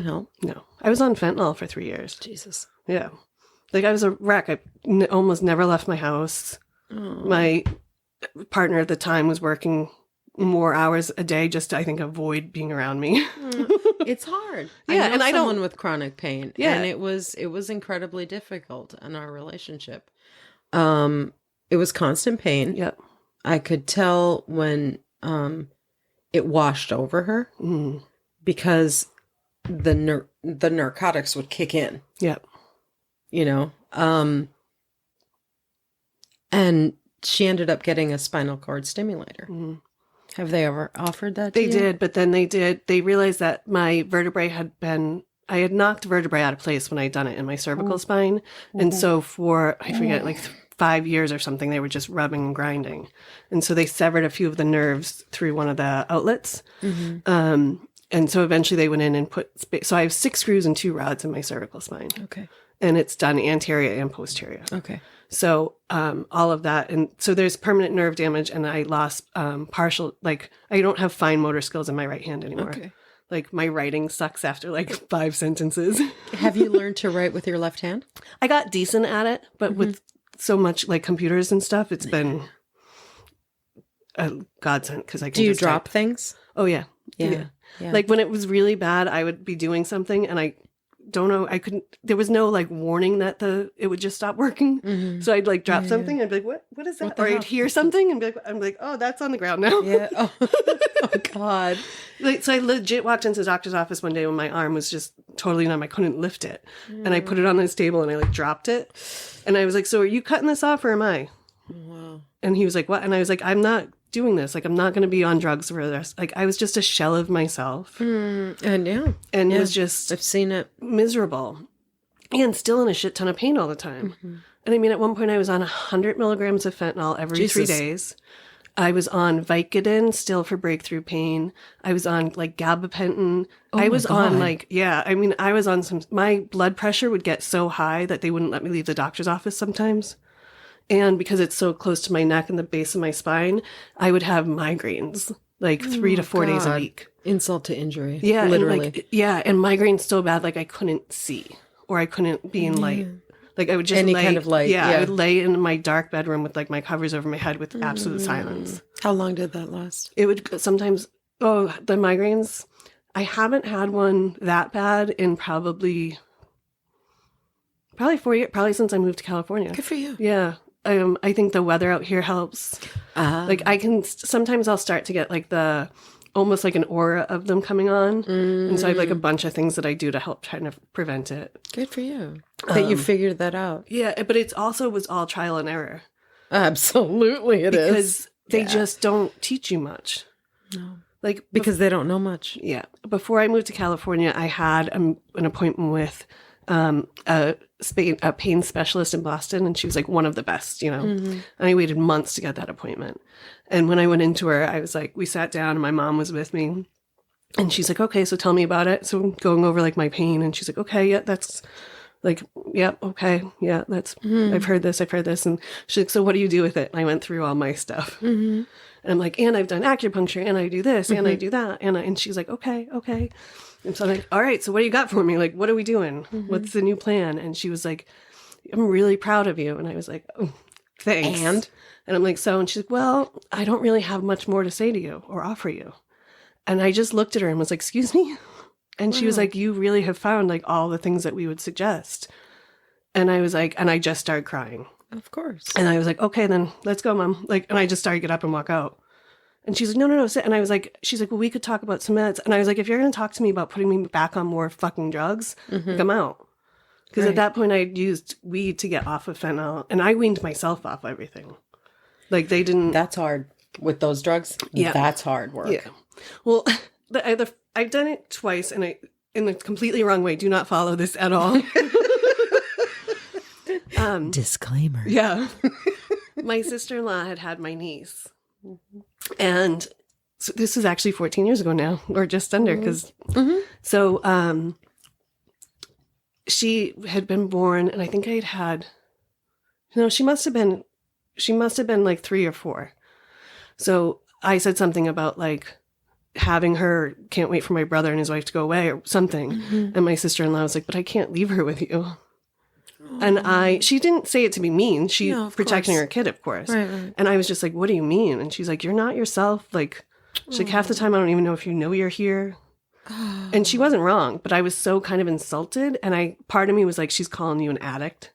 help. No. I was on fentanyl for 3 years. Jesus. Yeah. Like I was a wreck. I almost never left my house. My partner at the time was working more hours a day just to, I think, avoid being around me. It's hard. Yeah, I know and I don't- someone with chronic pain. Yeah. And it was incredibly difficult in our relationship. It was constant pain. Yep. I could tell when it washed over her because the narcotics would kick in. Yep. You know, and she ended up getting a spinal cord stimulator. Have they ever offered that to They you? did, but then they realized that my vertebrae I had knocked vertebrae out of place when I'd done it in my cervical spine. And so for, I forget, like 5 years or something, they were just rubbing and grinding. And so they severed a few of the nerves through one of the outlets. And so eventually they went in and so I have 6 screws and 2 rods in my cervical spine. Okay. And it's done anterior and posterior. Okay. So all of that. And so there's permanent nerve damage, and I lost partial, like I don't have fine motor skills in my right hand anymore. Okay. Like my writing sucks after like 5 sentences. Have you learned to write with your left hand? I got decent at it, but with so much like computers and stuff, it's been a godsend because I can Do you just drop type. things? Oh, yeah. Yeah. Like when it was really bad, I would be doing something and I don't know, there was no like warning that it would just stop working. So I'd like drop something and be like, what is that? Or I'd hear something and be like, I'm like, oh, that's on the ground now. Yeah. Oh, oh God. Like, so I legit walked into the doctor's office one day when my arm was just totally numb. I couldn't lift it. And I put it on this table and I like dropped it. And I was like, so are you cutting this off or am I? Wow. And he was like, what? And I was like, I'm not doing this. Like, I'm not going to be on drugs for the rest. Like, I was just a shell of myself. And And was just I've seen it. miserable and still in a shit ton of pain all the time. And I mean, at one point I was on 100 milligrams of fentanyl every 3 days. I was on Vicodin still for breakthrough pain. I was on like gabapentin. I was on like, I mean, I was on my blood pressure would get so high that they wouldn't let me leave the doctor's office sometimes. And because it's so close to my neck and the base of my spine, I would have migraines like 3 to 4 days a week. Insult to injury. Yeah. Literally. And migraines so bad, like I couldn't see or I couldn't be in light. Like I would just Any lay, kind of light, I would lay in my dark bedroom with like my covers over my head with absolute silence. How long did that last? It would sometimes, the migraines, I haven't had one that bad in probably 4 years, probably since I moved to California. Good for you. Yeah. I think the weather out here helps. Like I can, sometimes I'll start to get like almost like an aura of them coming on. And so I have like a bunch of things that I do to help try to prevent it. Good for you. That you figured that out. Yeah. But it's also was all trial and error. Absolutely it is. Because they just don't teach you much. No. Like Because they don't know much. Yeah. Before I moved to California, I had an appointment with a pain specialist in Boston, and she was like one of the best, you know. And I waited months to get that appointment. And when I went into her, I was like, we sat down and my mom was with me. And she's like, okay, so tell me about it. So I'm going over like my pain. And she's like, okay, yeah, that's like, yeah, okay, yeah, that's, I've heard this. And she's like, so what do you do with it? And I went through all my stuff. And I'm like, and I've done acupuncture, and I do this, and I do that. And she's like, okay. And so I'm like, all right, so what do you got for me? Like, what are we doing? What's the new plan? And she was like, I'm really proud of you. And I was like, oh, thanks. And I'm like, so, and she's like, well, I don't really have much more to say to you or offer you. And I just looked at her and was like, excuse me? And she was like, you really have found like all the things that we would suggest. And I was like, and I just started crying. Of course. And I was like, okay, then let's go, Mom. Like, and I just started to get up and walk out. And she's like, no, sit. And I was like, she's like, well, we could talk about some meds. And I was like, if you're going to talk to me about putting me back on more fucking drugs, like, I'm out. Because at that point I had used weed to get off of fentanyl, and I weaned myself off everything. Like they didn't. That's hard with those drugs. Yeah. That's hard work. Yeah. Well, I've done it twice, and in the completely wrong way. Do not follow this at all. Disclaimer. Yeah. My sister-in-law had my niece. And so this was actually 14 years ago now, or just under, because so she had been born, and I think she must have been like 3 or 4. So I said something about like having her, can't wait for my brother and his wife to go away or something. And my sister-in-law was like, but I can't leave her with you. And she didn't say it to be mean. She No, of protecting course. her kid, of course. Right. And I was just like, what do you mean? And she's like, you're not yourself. Like, she's like, half the time I don't even know if you know you're here. And she wasn't wrong, but I was so kind of insulted. And part of me was like, she's calling you an addict.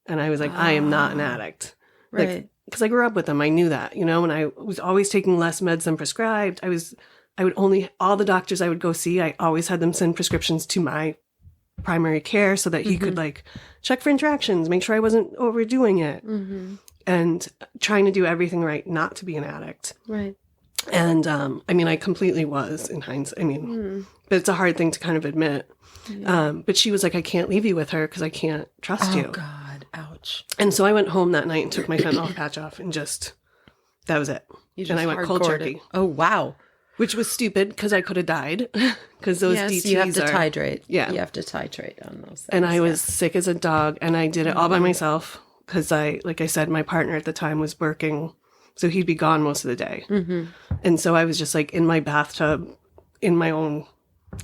And I was like, I am not an addict. Right. Like, because I grew up with them. I knew that, and I was always taking less meds than prescribed. All the doctors I would go see, I always had them send prescriptions to my primary care so that he could like check for interactions, make sure I wasn't overdoing it, and trying to do everything right not to be an addict. Right. And I completely was in hindsight. But it's a hard thing to kind of admit. Yeah. But she was like, I can't leave you with her because I can't trust you. Oh, God. Ouch. And so I went home that night and took my fentanyl patch off and that was it. And I went cold turkey. Oh, wow. Which was stupid because I could have died because those DTs you have to titrate. Yeah. You have to titrate on those things. And I was sick as a dog and I did it all by myself because like I said, my partner at the time was working. So he'd be gone most of the day. And so I was just like in my bathtub, in my own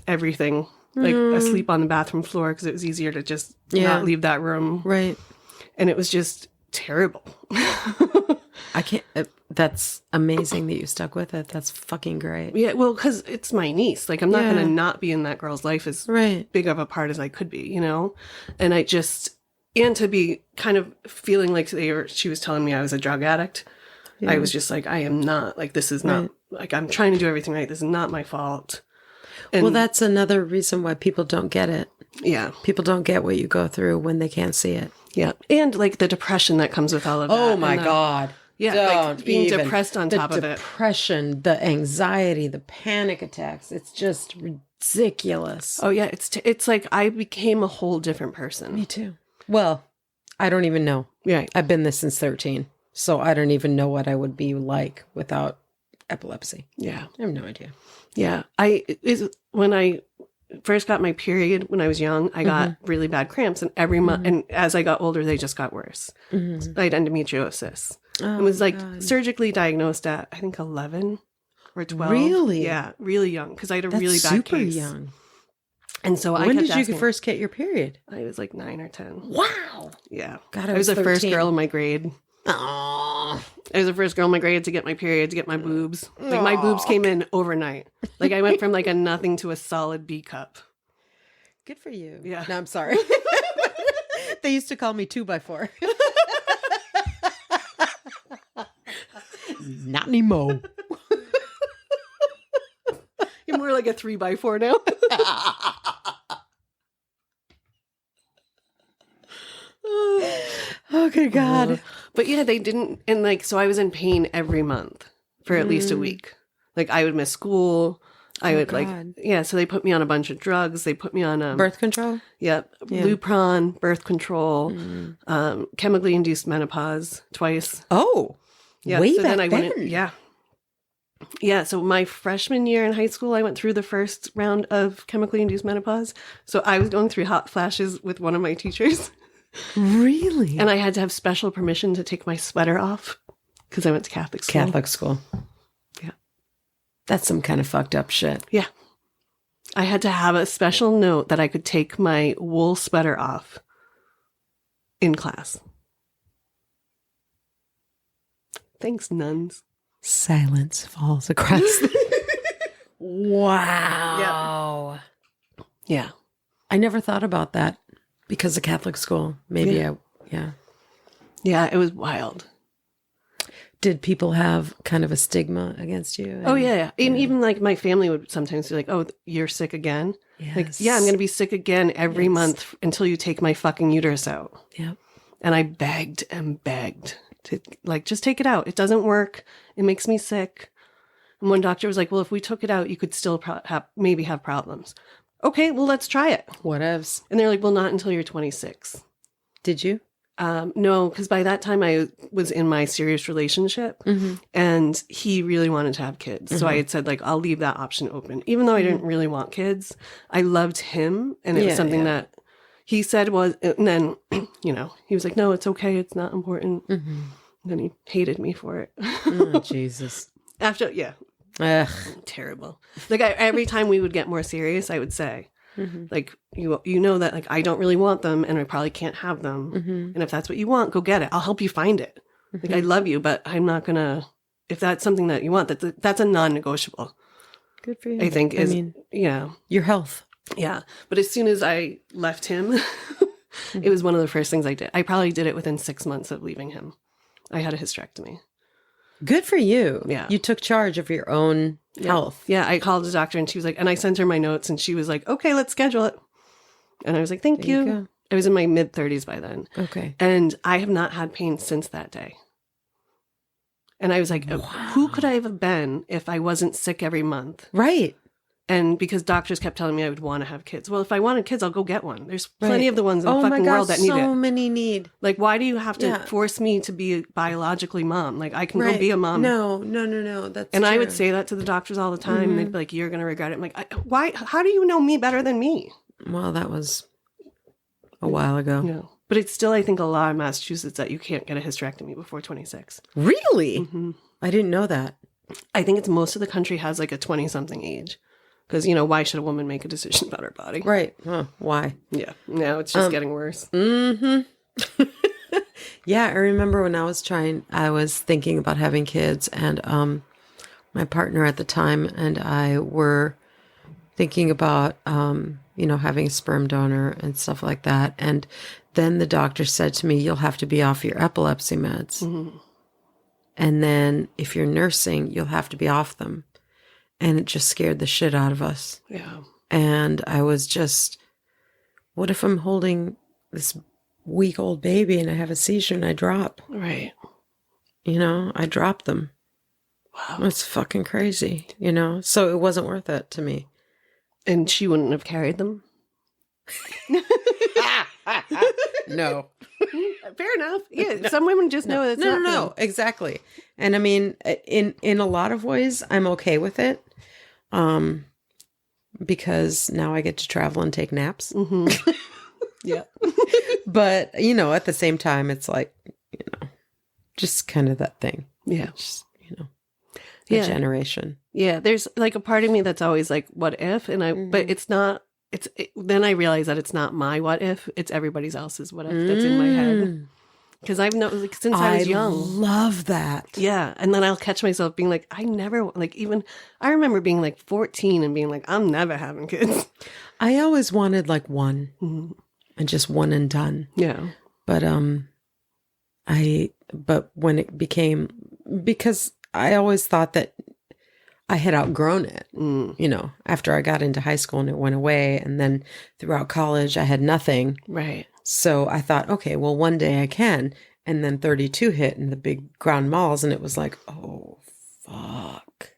everything, like asleep on the bathroom floor because it was easier to just not leave that room. Right. And it was just terrible. I can't. That's amazing that you stuck with it. That's fucking great. Yeah, well, because it's my niece. Like, I'm not going to not be in that girl's life as big of a part as I could be, And and to be kind of feeling like she was telling me I was a drug addict. Yeah. I was just like, I am not. Like, this is not, like, I'm trying to do everything right. This is not my fault. And, well, that's another reason why people don't get it. Yeah. People don't get what you go through when they can't see it. Yeah. And, like, the depression that comes with all of that. Oh, my God. Yeah, like being depressed on top of it. The depression, the anxiety, the panic attacks. It's just ridiculous. Oh, yeah. It's like I became a whole different person. Me too. Well, I don't even know. Yeah. I've been this since 13. So I don't even know what I would be like without epilepsy. Yeah. I have no idea. Yeah. When I first got my period when I was young, I got really bad cramps. And every month, and as I got older, they just got worse. So I had endometriosis. It was like surgically diagnosed at, I think, 11 or 12. Really? Yeah, really young because I had a That's really bad super case. young. And so when did you first get your period? I was like 9 or 10. Wow. Yeah. God, I was the 13. first girl in my grade. Aww. I was the first girl in my grade to get my period, to get my boobs. Like, my boobs came in overnight. Like, I went from like a nothing to a solid B cup. Good for you. Yeah. No, I'm sorry. They used to call me 2x4. Not anymore. You're more like a 3x4 now. Oh, good God. But yeah, they didn't. And like, so I was in pain every month for at least a week. Like, I would miss school. I would God. So they put me on a bunch of drugs. They put me on birth control? Yep. Yeah. Lupron, birth control, chemically induced menopause twice. Oh, yeah. Way so back then I then. went. Yeah. Yeah. So my freshman year in high school, I went through the first round of chemically induced menopause. So I was going through hot flashes with one of my teachers. Really? And I had to have special permission to take my sweater off because I went to Catholic school. Catholic school. Yeah. That's some kind of fucked up shit. Yeah. I had to have a special note that I could take my wool sweater off in class. Thanks, nuns. Silence falls across Wow. Yeah. I never thought about that because of Catholic school. Maybe yeah. Yeah, it was wild. Did people have kind of a stigma against you? Oh, yeah. And even like my family would sometimes be like, oh, you're sick again? Yes. Like, yeah, I'm going to be sick again every month until you take my fucking uterus out. Yep. And I begged and begged to like, just take it out. It doesn't work. It makes me sick. And one doctor was like, well, if we took it out, you could still maybe have problems. Okay, well, let's try it. Whatevs. And they're like, well, not until you're 26. Did you? No, because by that time I was in my serious relationship and he really wanted to have kids. So I had said, like, I'll leave that option open. Even though I didn't really want kids, I loved him. And it was something that he said was, and then, he was like, no, it's okay. It's not important. And then he hated me for it. Oh, Jesus. After, Ugh. terrible. Like every time we would get more serious, I would say, Like, you know that, like, I don't really want them and I probably can't have them. And if that's what you want, go get it. I'll help you find it. Like, I love you, but I'm not going to, if that's something that you want, that's a non-negotiable. Good for you. I think is, your health. Yeah. But as soon as I left him, it was one of the first things I did. I probably did it within 6 months of leaving him. I had a hysterectomy. Good for you. Yeah. You took charge of your own health. Yeah. I called the doctor and she was like, and I sent her my notes and she was like, okay, let's schedule it. And I was like, thank you. Go. I was in my mid-30s by then. Okay. And I have not had pain since that day. And I was like, who could I have been if I wasn't sick every month? Right. And because doctors kept telling me I would want to have kids. Well, if I wanted kids, I'll go get one. There's plenty of the ones in the fucking world that need it. So many need. Like, why do you have to force me to be a biologically mom? Like, I can go be a mom. No. That's and true. I would say that to the doctors all the time. And they'd be like, you're going to regret it. I'm like, why? How do you know me better than me? Well, that was a while ago. No. But it's still, I think, a law in Massachusetts that you can't get a hysterectomy before 26. Really? I didn't know that. I think it's most of the country has like a 20-something age. Because, why should a woman make a decision about her body? Right. Huh. Why? Yeah. Now it's just getting worse. Yeah, I remember when I was thinking about having kids, and my partner at the time and I were thinking about, having a sperm donor and stuff like that. And then the doctor said to me, you'll have to be off your epilepsy meds. And then if you're nursing, you'll have to be off them. And it just scared the shit out of us. Yeah. And I was just, what if I'm holding this week-old baby and I have a seizure and I drop? Right. I dropped them. Wow. That's fucking crazy, So it wasn't worth it to me. And she wouldn't have carried them? No. Fair enough. Yeah, some women just know it's not No, exactly. And I mean, in a lot of ways, I'm okay with it. Because now I get to travel and take naps. Yeah. But, at the same time, it's like, just kind of that thing. Yeah. Just, the generation. Yeah. There's like a part of me that's always like, what if? And but it's not, then I realize that it's not my what if, it's everybody else's what if that's in my head. Because I've known, like, since I was young. I love that. Yeah. And then I'll catch myself being like, I remember being like 14 and being like, I'm never having kids. I always wanted like one and just one and done. Yeah. But, but when it became, because I always thought that I had outgrown it, after I got into high school and it went away. And then throughout college, I had nothing. Right. So I thought, okay, well, one day I can. And then 32 hit in the big ground malls. And it was like, oh, fuck.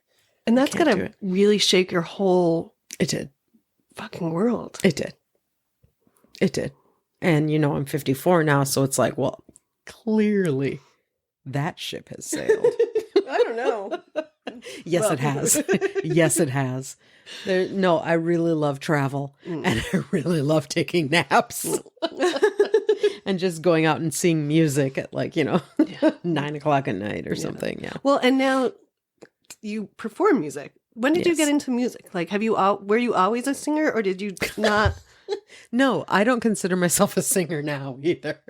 And that's going to really shake your whole It did. fucking world. It did. It did. And, I'm 54 now. So it's like, well, clearly that ship has sailed. I don't know. Yes, it has. Yes, it has. I really love travel and I really love taking naps and just going out and seeing music at 9:00 at night or something. Yeah. Well, and now you perform music. When did you get into music? Like, were you always a singer or did you not? No, I don't consider myself a singer now either.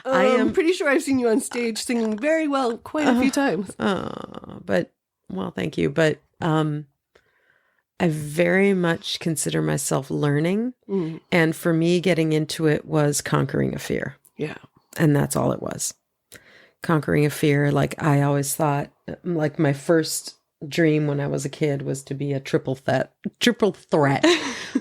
I'm pretty sure I've seen you on stage singing very well quite a few times. Well, thank you. But I very much consider myself learning. And for me, getting into it was conquering a fear. Yeah. And that's all it was. Conquering a fear. Like I always thought, like my first dream when I was a kid was to be a triple threat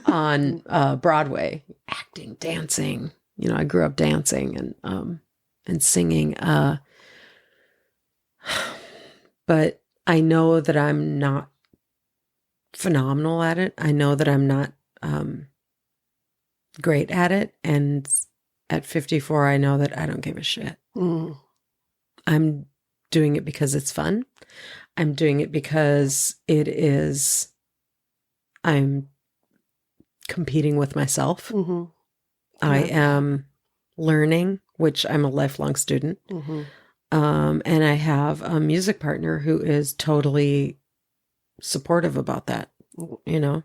on Broadway, acting, dancing. I grew up dancing and singing. But I know that I'm not phenomenal at it. I know that I'm not great at it. And at 54, I know that I don't give a shit. I'm doing it because it's fun. I'm doing it because I'm competing with myself. I am learning, which I'm a lifelong student. And I have a music partner who is totally supportive about that, Yeah.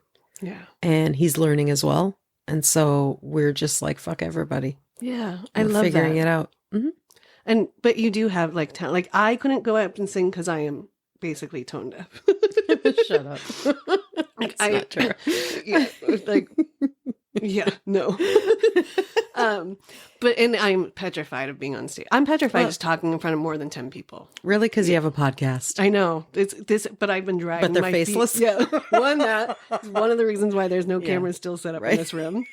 and he's learning as well. And so we're just like, fuck everybody. Yeah. I We're love figuring that. it out. And, but you do have like talent. Like I couldn't go up and sing because I am basically tone deaf. Shut up. Like That's not true. Yeah. Like, yeah, no. But, and I'm petrified of being on stage. I'm petrified just talking in front of more than 10 people. Really? Because you have a podcast. I know it's this, but I've been dragging. But they're my faceless? Feet. Yeah, that is one of the reasons why there's no cameras still set up in this room.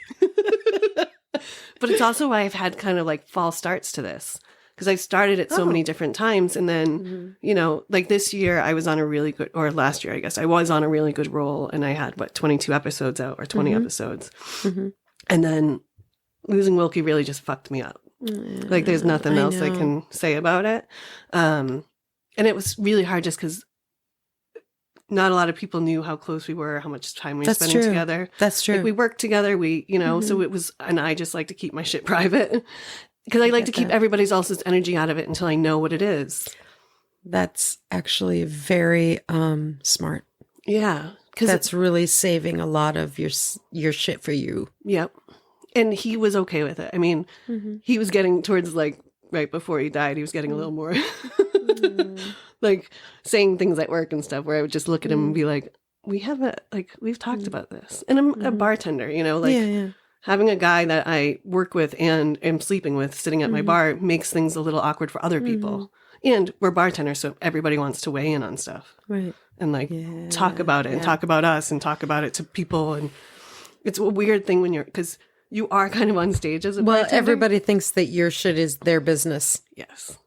But it's also why I've had kind of like false starts to this because I started it so many different times, and then you know, like this year I was on a really good, or last year I guess I was on a really good roll, and I had 22 episodes out or 20 episodes, and then losing Wilkie really just fucked me up. Like there's nothing else I can say about it. And it was really hard just because not a lot of people knew how close we were, how much time we were spending together. That's true. Like we worked together, we, you know, so it was, and I just like to keep my shit private because I like to keep everybody's else's energy out of it until I know what it is. That's actually very smart. Yeah. That's really saving a lot of your shit for you. Yep. And he was okay with it. I mean, he was getting towards like right before he died, he was getting a little more like saying things at work and stuff where I would just look at him and be like, we've talked about this. And I'm a bartender, you know, like having a guy that I work with and am sleeping with sitting at my bar makes things a little awkward for other people. And we're bartenders, so everybody wants to weigh in on stuff. Right. And like talk about it and talk about us and talk about it to people. And it's a weird thing when because you are kind of on stage as a bartender. Well, everybody thinks that your shit is their business. Yes.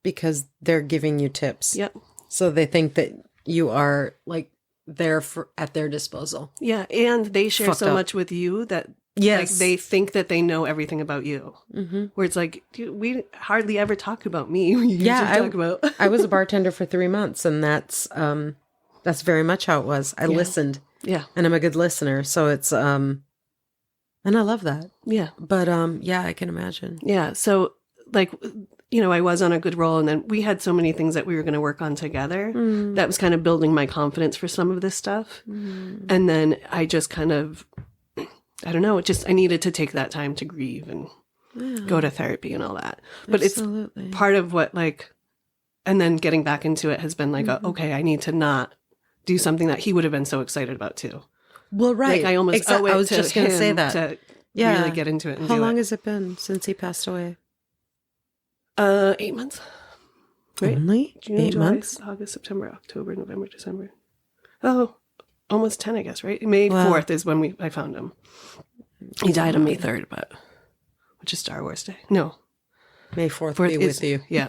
Because they're giving you tips. Yep. So they think that you are like there at their disposal. Yeah. And they share so much with you that like they think that they know everything about you. Where it's like, dude, we hardly ever talk about me. I was a bartender for 3 months, and that's very much how it was. I listened. Yeah. And I'm a good listener. So it's and I love that. Yeah. But I can imagine. Yeah. So like, you know, I was on a good roll, and then we had so many things that we were going to work on together. That was kind of building my confidence for some of this stuff. And then I just kind of, I don't know, I needed to take that time to grieve and go to therapy and all that. But Absolutely. It's part of what like, and then getting back into it has been like, okay, I need to not do something that he would have been so excited about too. Well, right. Like I almost owe it I was to just going to say him that. to really get into it and How long has it been since he passed away? 8 months. Right? Only? June, 8 July, months? August, September, October, November, December. Oh, almost 10, I guess, right? May 4th is when I found him. He died on May 3rd, which is Star Wars Day. No. May 4th be with you. Yeah.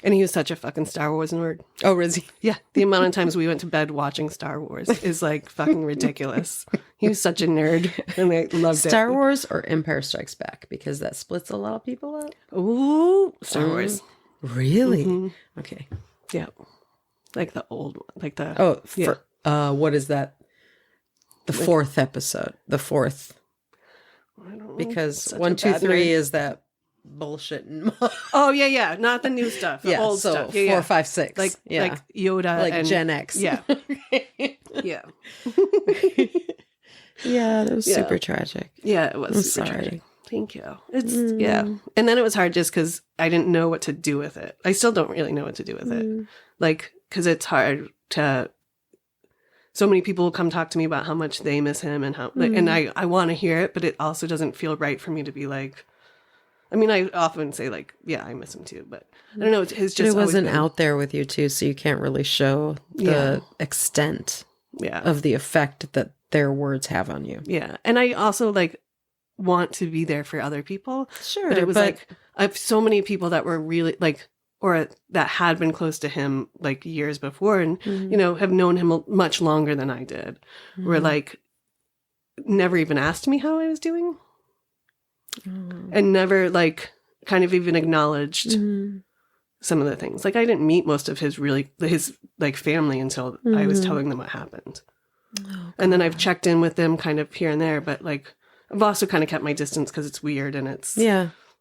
And he was such a fucking Star Wars nerd. Oh, Rizzy. Yeah. The amount of times we went to bed watching Star Wars is like fucking ridiculous. He was such a nerd, and I loved it. Star Wars or Empire Strikes Back? Because that splits a lot of people up. Ooh, Star Wars. Really? Okay. Yeah. Like the old one. Like the... what is that? The fourth episode. The fourth. I don't know. Because 1, 2, 3 is that bullshit. Oh, yeah. Not the new stuff. The old stuff. Yeah, 4, 5, 6. Like Yoda. Like and Gen X. Yeah. Yeah. Yeah, that was super tragic. Yeah, it was I'm super sorry. tragic. Thank you. It's yeah. And then it was hard just because I didn't know what to do with it. I still don't really know what to do with it. Like, because it's hard to... So many people will come talk to me about how much they miss him and how... Like, and I want to hear it, but it also doesn't feel right for me to be like... I mean, I often say like, yeah, I miss him too, but I don't know. It's just... But it wasn't out there with you too, so you can't really show the extent of the effect that their words have on you. Yeah. And I also like want to be there for other people. Sure. But it was like, I have so many people that were really like, or that had been close to him like years before and, you know, have known him much longer than I did. Were like, never even asked me how I was doing. And never like kind of even acknowledged some of the things. Like I didn't meet most of his like family until I was telling them what happened. Oh, and then I've checked in with them kind of here and there, but like I've also kind of kept my distance because it's weird and it's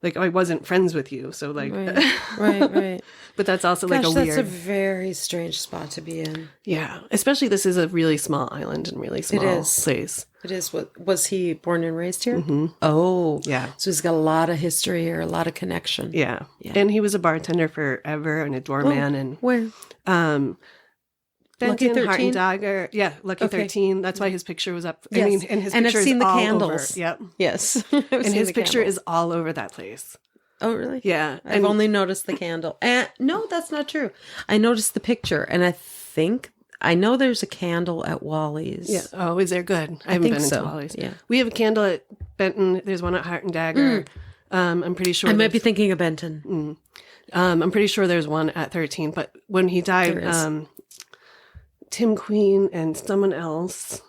like, I wasn't friends with you. So like, Right. but that's also Gosh, like a that's weird, a very strange spot to be in. yeah, especially this is a really small island and really small is. place. It is. What was he born and raised here? Mm-hmm. Oh, yeah. So he's got a lot of history here, a lot of connection. Yeah. And he was a bartender forever and a doorman and where? Lucky Lucky 13? Heart and 13? Dagger. Yeah, Lucky 13. That's why his picture was up. Yes. I mean, and his And I've picture seen is the all candles. over. Yep. Yes. And his picture is all over that place. Oh, really? Yeah. I've only noticed the candle. And no, that's not true. I noticed the picture, and I know there's a candle at Wally's. Yeah. Oh, is there good? I haven't been into Wally's. Yeah. We have a candle at Benton. There's one at Heart and Dagger. I'm pretty sure. I might be thinking of Benton. I'm pretty sure there's one at 13. But when he died, Tim Queen and someone else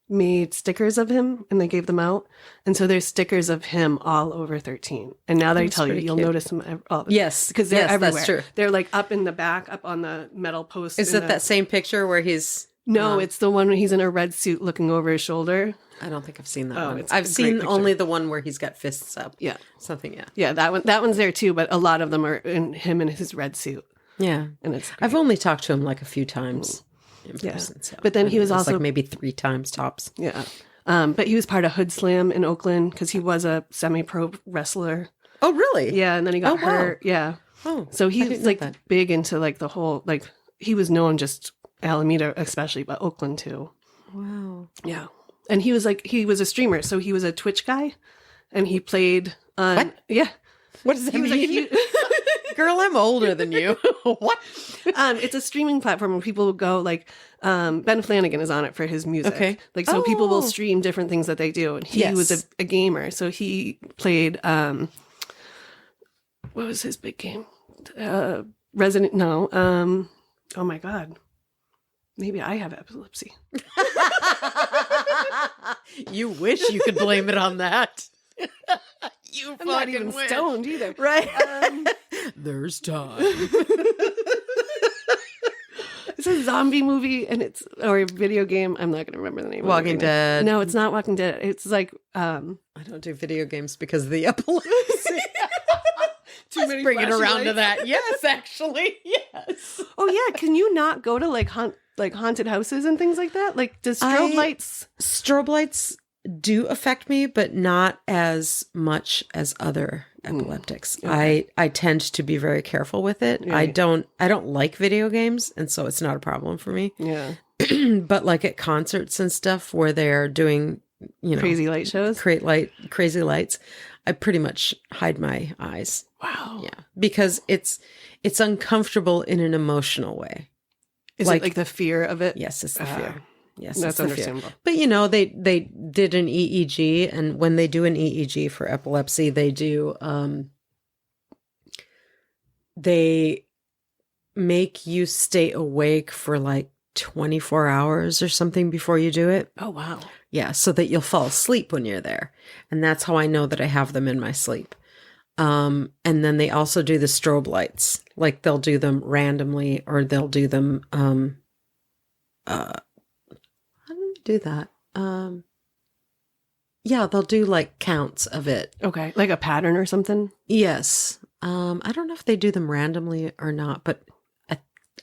made stickers of him and they gave them out. And so there's stickers of him all over 13. And now that I tell you, you'll notice them all the time. Yes. Because they're everywhere. That's true. They're like up in the back, up on the metal post. Is it that same picture where he's... No, it's the one where he's in a red suit looking over his shoulder. I don't think I've seen that one. It's I've a seen great only the one where he's got fists up. Yeah. Something, yeah. Yeah, that one's there too, but a lot of them are in him in his red suit. Yeah. And it's great. I've only talked to him like a few times in Yeah. person. So. But then he was also like maybe 3 times tops. Yeah. But he was part of Hood Slam in Oakland because he was a semi-pro wrestler. Oh, really? Yeah, and then he got hurt. Yeah. Oh, so he's like big into like the whole, like he was known just Alameda especially, but Oakland too. Wow. Yeah. And he was a streamer, so he was a Twitch guy, and he played on. What? Yeah. What does that mean? Girl, I'm older than you. What? It's a streaming platform where people will go like Ben Flanagan is on it for his music. Okay. Like so people will stream different things that they do. And he was a gamer. So he played what was his big game? Oh my God. Maybe I have epilepsy. You wish you could blame it on that. You I'm not even stoned either. Right. There's time. It's a zombie movie or a video game. I'm not going to remember the name. Walking Dead. No, it's not Walking Dead. It's like I don't do video games because of the epilepsy. Too many bring it around lights. to that. Yes, actually. Yes. Oh yeah, can you not go to like haunted houses and things like that? Like does strobe lights do affect me, but not as much as other epileptics. Okay. I tend to be very careful with it. Right. I don't like video games, and so it's not a problem for me. Yeah. But like at concerts and stuff where they're doing, crazy light shows, crazy lights, I pretty much hide my eyes. Wow. Yeah. Because it's uncomfortable in an emotional way. Is it like the fear of it? Yes, it's the fear. Yes, that's understandable. But they did an EEG, and when they do an EEG for epilepsy, they do they make you stay awake for like 24 hours or something before you do it. Oh wow. Yeah, so that you'll fall asleep when you're there. And that's how I know that I have them in my sleep. And then they also do the strobe lights. Like they'll do them randomly, or they'll do them how do they do that? Yeah, they'll do like counts of it. Okay. Like a pattern or something? Yes. I don't know if they do them randomly or not, but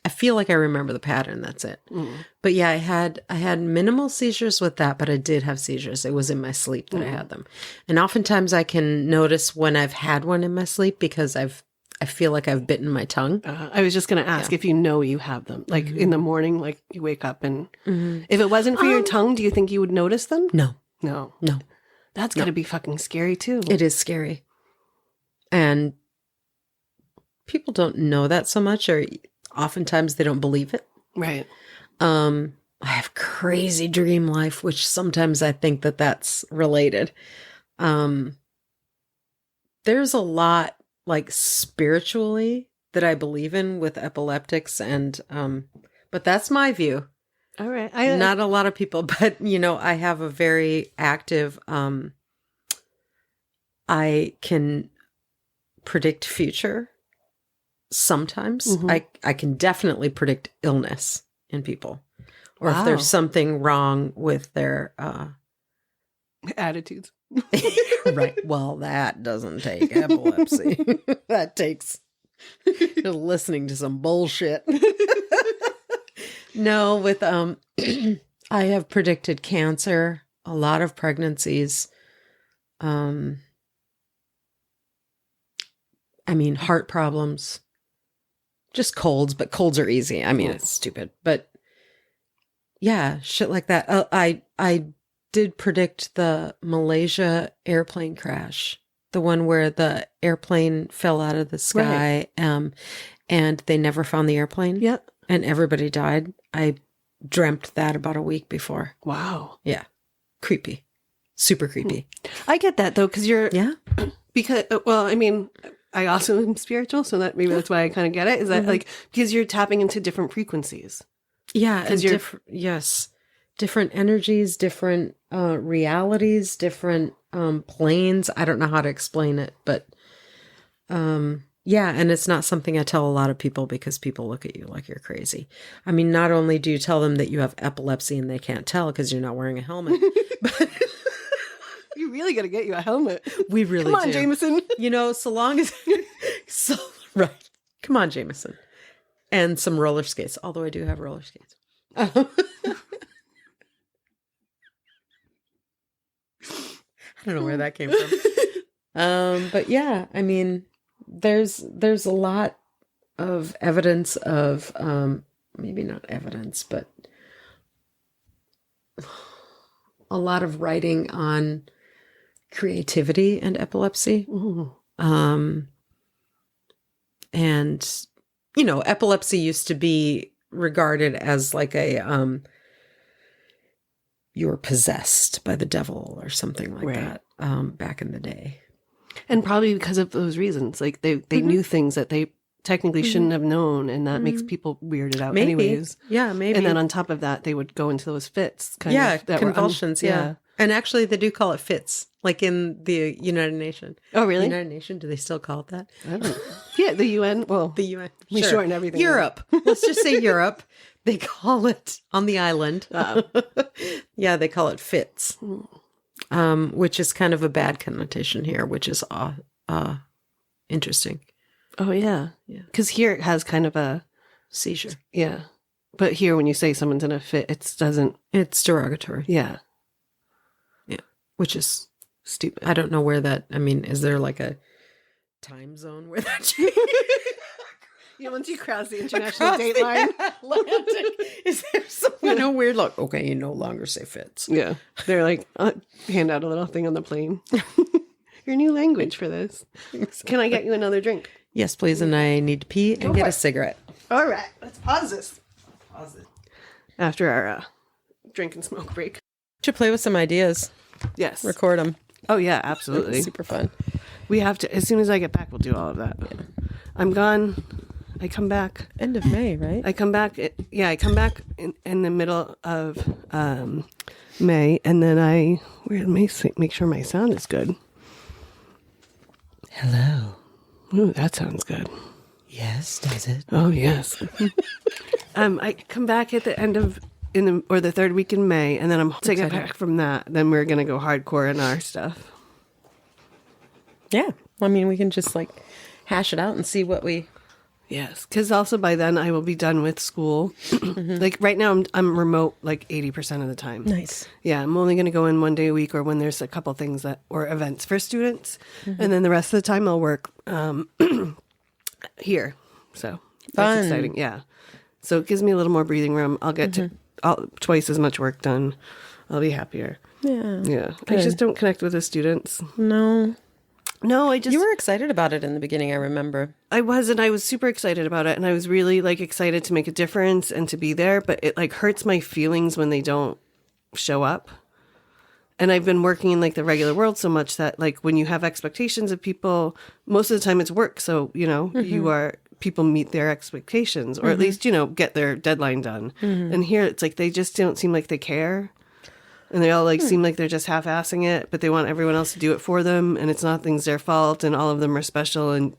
I feel like I remember the pattern. That's it. But yeah, I had minimal seizures with that, but I did have seizures. It was in my sleep that I had them. And oftentimes I can notice when I've had one in my sleep because I feel like I've bitten my tongue. I was just going to ask if you know you have them. Like in the morning, like you wake up and if it wasn't for your tongue, do you think you would notice them? No. No. No. That's got to be fucking scary too. It is scary. And people don't know that so much, or oftentimes they don't believe it. Right. I have crazy dream life, which sometimes I think that that's related. There's a lot like spiritually that I believe in with epileptics, and but that's my view. All right. Not a lot of people, but I have a very active I can predict future. Sometimes I can definitely predict illness in people, or if there's something wrong with their Attitudes. Right. Well, that doesn't take epilepsy. That takes listening to some bullshit. No, with I have predicted cancer, a lot of pregnancies. I mean, heart problems, just colds, but colds are easy. I mean, it's stupid, but yeah, shit like that. I did predict the Malaysia airplane crash, the one where the airplane fell out of the sky, and they never found the airplane. Yep. And everybody died. I dreamt that about a week before. Wow. Yeah. Creepy. Super creepy. I get that though, because you're, Yeah. because, well, I mean, I also am spiritual, so that maybe that's why I kind of get it, is that like, because you're tapping into different frequencies. Yeah. And you're, yes. Different energies, different realities, different planes. I don't know how to explain it, but yeah, and it's not something I tell a lot of people because people look at you like you're crazy. I mean, not only do you tell them that you have epilepsy and they can't tell because you're not wearing a helmet, but you really got to get you a helmet. We really Come on, do. Jameson. You know, so long as right. Come on, Jameson. And some roller skates, although I do have roller skates. I don't know where that came from. But yeah, I mean, there's a lot of evidence of maybe not evidence, but a lot of writing on creativity and epilepsy. And you know, epilepsy used to be regarded as like a you're possessed by the devil or something like that back in the day. And probably because of those reasons. Like they knew things that they technically shouldn't have known, and that makes people weirded out anyways. Yeah, maybe. And then on top of that, they would go into those fits. That convulsions, yeah. And actually they do call it fits, like in the United Nations. Oh, really? United Nations, do they still call it that? I don't know. Yeah, the UN. Well, the UN. We shorten everything. Europe. Let's just say Europe. They call it on the island. Yeah, they call it fits. Which is kind of a bad connotation here, which is interesting. Oh, yeah. Because here it has kind of a seizure. Yeah. But here, when you say someone's in a fit, it doesn't. It's derogatory. Yeah. Yeah. Which is stupid. I don't know where that, I mean, is there like a time zone where that Yeah, once you cross the international date line. Atlantic, is there some kind of weird look? Okay, you no longer say fits. Yeah. They're like, hand out a little thing on the plane. Your new language for this. Can I get you another drink? Yes, please. And I need to pee and get a cigarette. All right. Let's pause this. Pause it. After our drink and smoke break. Should play with some ideas. Yes. Record them. Oh, yeah, absolutely. Super fun. We have to, as soon as I get back, we'll do all of that. Yeah. I'm gone. I come back. End of May, right? I come back. I come back in the middle of May. And then let me make sure my sound is good. Hello. Ooh, that sounds good. Yes, does it? Oh, yes. I come back at the end of, the third week in May. And then I'm taking back from that. Then we're going to go hardcore in our stuff. Yeah. I mean, we can just like hash it out and see what we... Yes, because also by then I will be done with school. Like right now I'm remote like 80% of the time. Nice. Yeah, I'm only going to go in one day a week or when there's a couple things or events for students. And then the rest of the time I'll work here. So that's exciting. Yeah. So it gives me a little more breathing room. I'll get to twice as much work done. I'll be happier. Yeah. Yeah. Good. I just don't connect with the students. No, You were excited about it in the beginning, I remember. I was, and I was super excited about it, and I was really, like, excited to make a difference and to be there, but it, like, hurts my feelings when they don't show up. And I've been working in, like, the regular world so much that, like, when you have expectations of people, most of the time it's work, so, you know, people meet their expectations, or at least, you know, get their deadline done. And here, it's like, they just don't seem like they care. And they all like seem like they're just half-assing it, but they want everyone else to do it for them, and it's nothing's their fault, and all of them are special and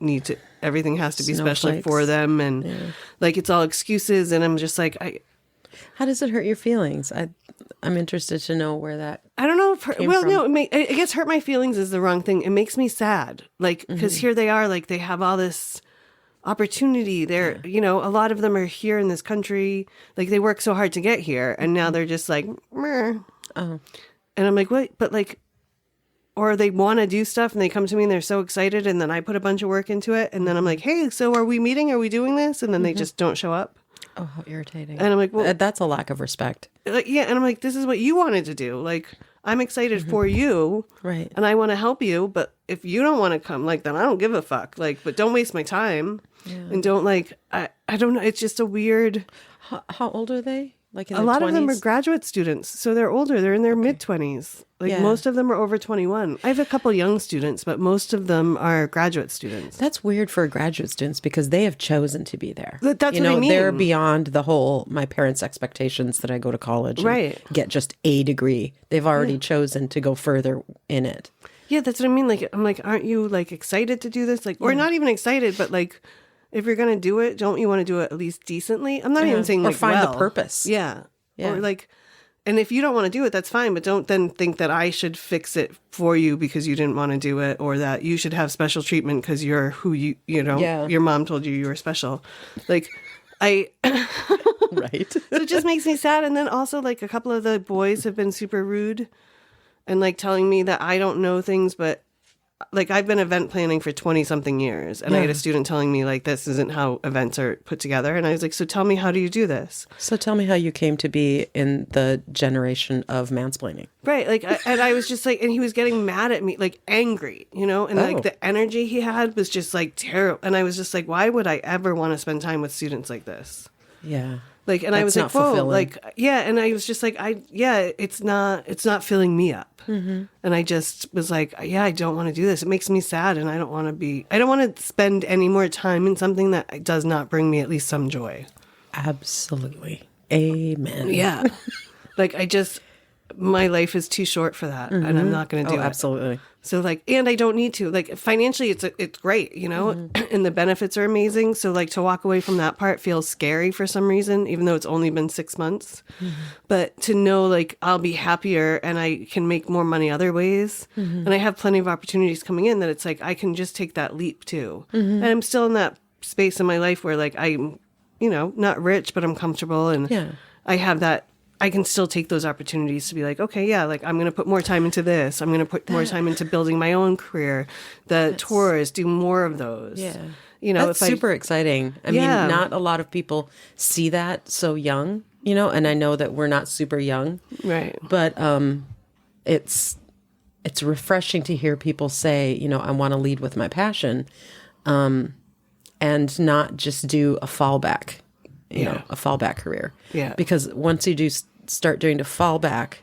everything has to be special for them, and like it's all excuses, and I'm just like, How does it hurt your feelings? I'm interested to know where that. I don't know if came from. no, I guess hurt my feelings is the wrong thing. It makes me sad. Like, because here they are, like they have all this opportunity. They're, a lot of them are here in this country. Like they work so hard to get here, and now they're just like, meh. Oh. And I'm like, what? But like, or they want to do stuff and they come to me and they're so excited, and then I put a bunch of work into it, and then I'm like, hey, so are we meeting? Are we doing this? And then they just don't show up. Oh, how irritating. And I'm like, well, that's a lack of respect. Like, yeah. And I'm like, this is what you wanted to do. Like, I'm excited for you. Right. And I want to help you. But if you don't want to come, like, then I don't give a fuck. Like, but don't waste my time. Yeah. And don't like, I don't know. It's just a weird. How old are they? Like in a their lot 20s? of them are graduate students. So they're older. They're in their mid-20s. Like most of them are over 21. I have a couple young students, but most of them are graduate students. That's weird for graduate students because they have chosen to be there. That's what I mean. They're beyond the whole, my parents' expectations that I go to college and get just a degree. They've already chosen to go further in it. Yeah, that's what I mean. Like, I'm like, aren't you like excited to do this? Like, or not even excited, but like, if you're going to do it, don't you want to do it at least decently? I'm not even saying or like, find the purpose. Yeah. Or like, and if you don't want to do it, that's fine. But don't then think that I should fix it for you because you didn't want to do it, or that you should have special treatment because you're who your mom told you were special. Like, right. So it just makes me sad. And then also like a couple of the boys have been super rude and like telling me that I don't know things, but like I've been event planning for 20 something years, and I had a student telling me like, this isn't how events are put together. And I was like, so tell me, how do you do this? So tell me how you came to be in the generation of mansplaining. Right. Like, and I was just like, and he was getting mad at me, like angry, and like the energy he had was just like terrible. And I was just like, why would I ever want to spend time with students like this? Yeah. Like, and I was like, whoa, like, yeah. And I was just like, it's not filling me up. Mm-hmm. And I just was like, I don't want to do this. It makes me sad. And I don't want to spend any more time in something that does not bring me at least some joy. Absolutely. Amen. Yeah. Like, my life is too short for that. And I'm not going to do it. Absolutely. So like, and I don't need to, like, financially it's great, and the benefits are amazing. So like to walk away from that part feels scary for some reason, even though it's only been 6 months, but to know like I'll be happier and I can make more money other ways. And I have plenty of opportunities coming in that it's like, I can just take that leap too. And I'm still in that space in my life where like I'm, not rich, but I'm comfortable. And I have that. I can still take those opportunities to be like, okay, yeah, like I'm going to put more time into this. I'm going to put more time into building my own career. The tours, do more of those. Yeah. That's super exciting. I mean, not a lot of people see that so young, and I know that we're not super young. Right. But it's refreshing to hear people say, I want to lead with my passion, and not just do a fallback. A fallback career. Yeah. Because once you do start doing the fallback,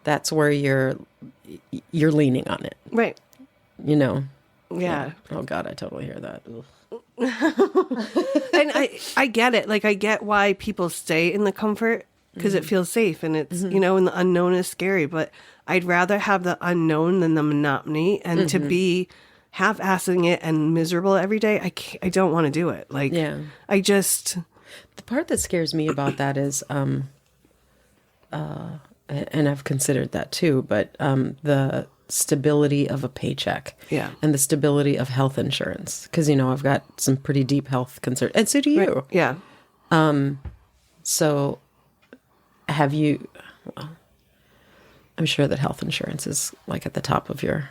that's where you're leaning on it. Right. Yeah. Oh God, I totally hear that. And I get it. Like, I get why people stay in the comfort because it feels safe, and it's, and the unknown is scary, but I'd rather have the unknown than the monotony, and to be half-assing it and miserable every day. I don't want to do it. Like, The part that scares me about that is, and I've considered that too, but the stability of a paycheck, and the stability of health insurance, because I've got some pretty deep health concerns, and so do you. Right. Yeah. So, have you? Well, I'm sure that health insurance is like at the top of your.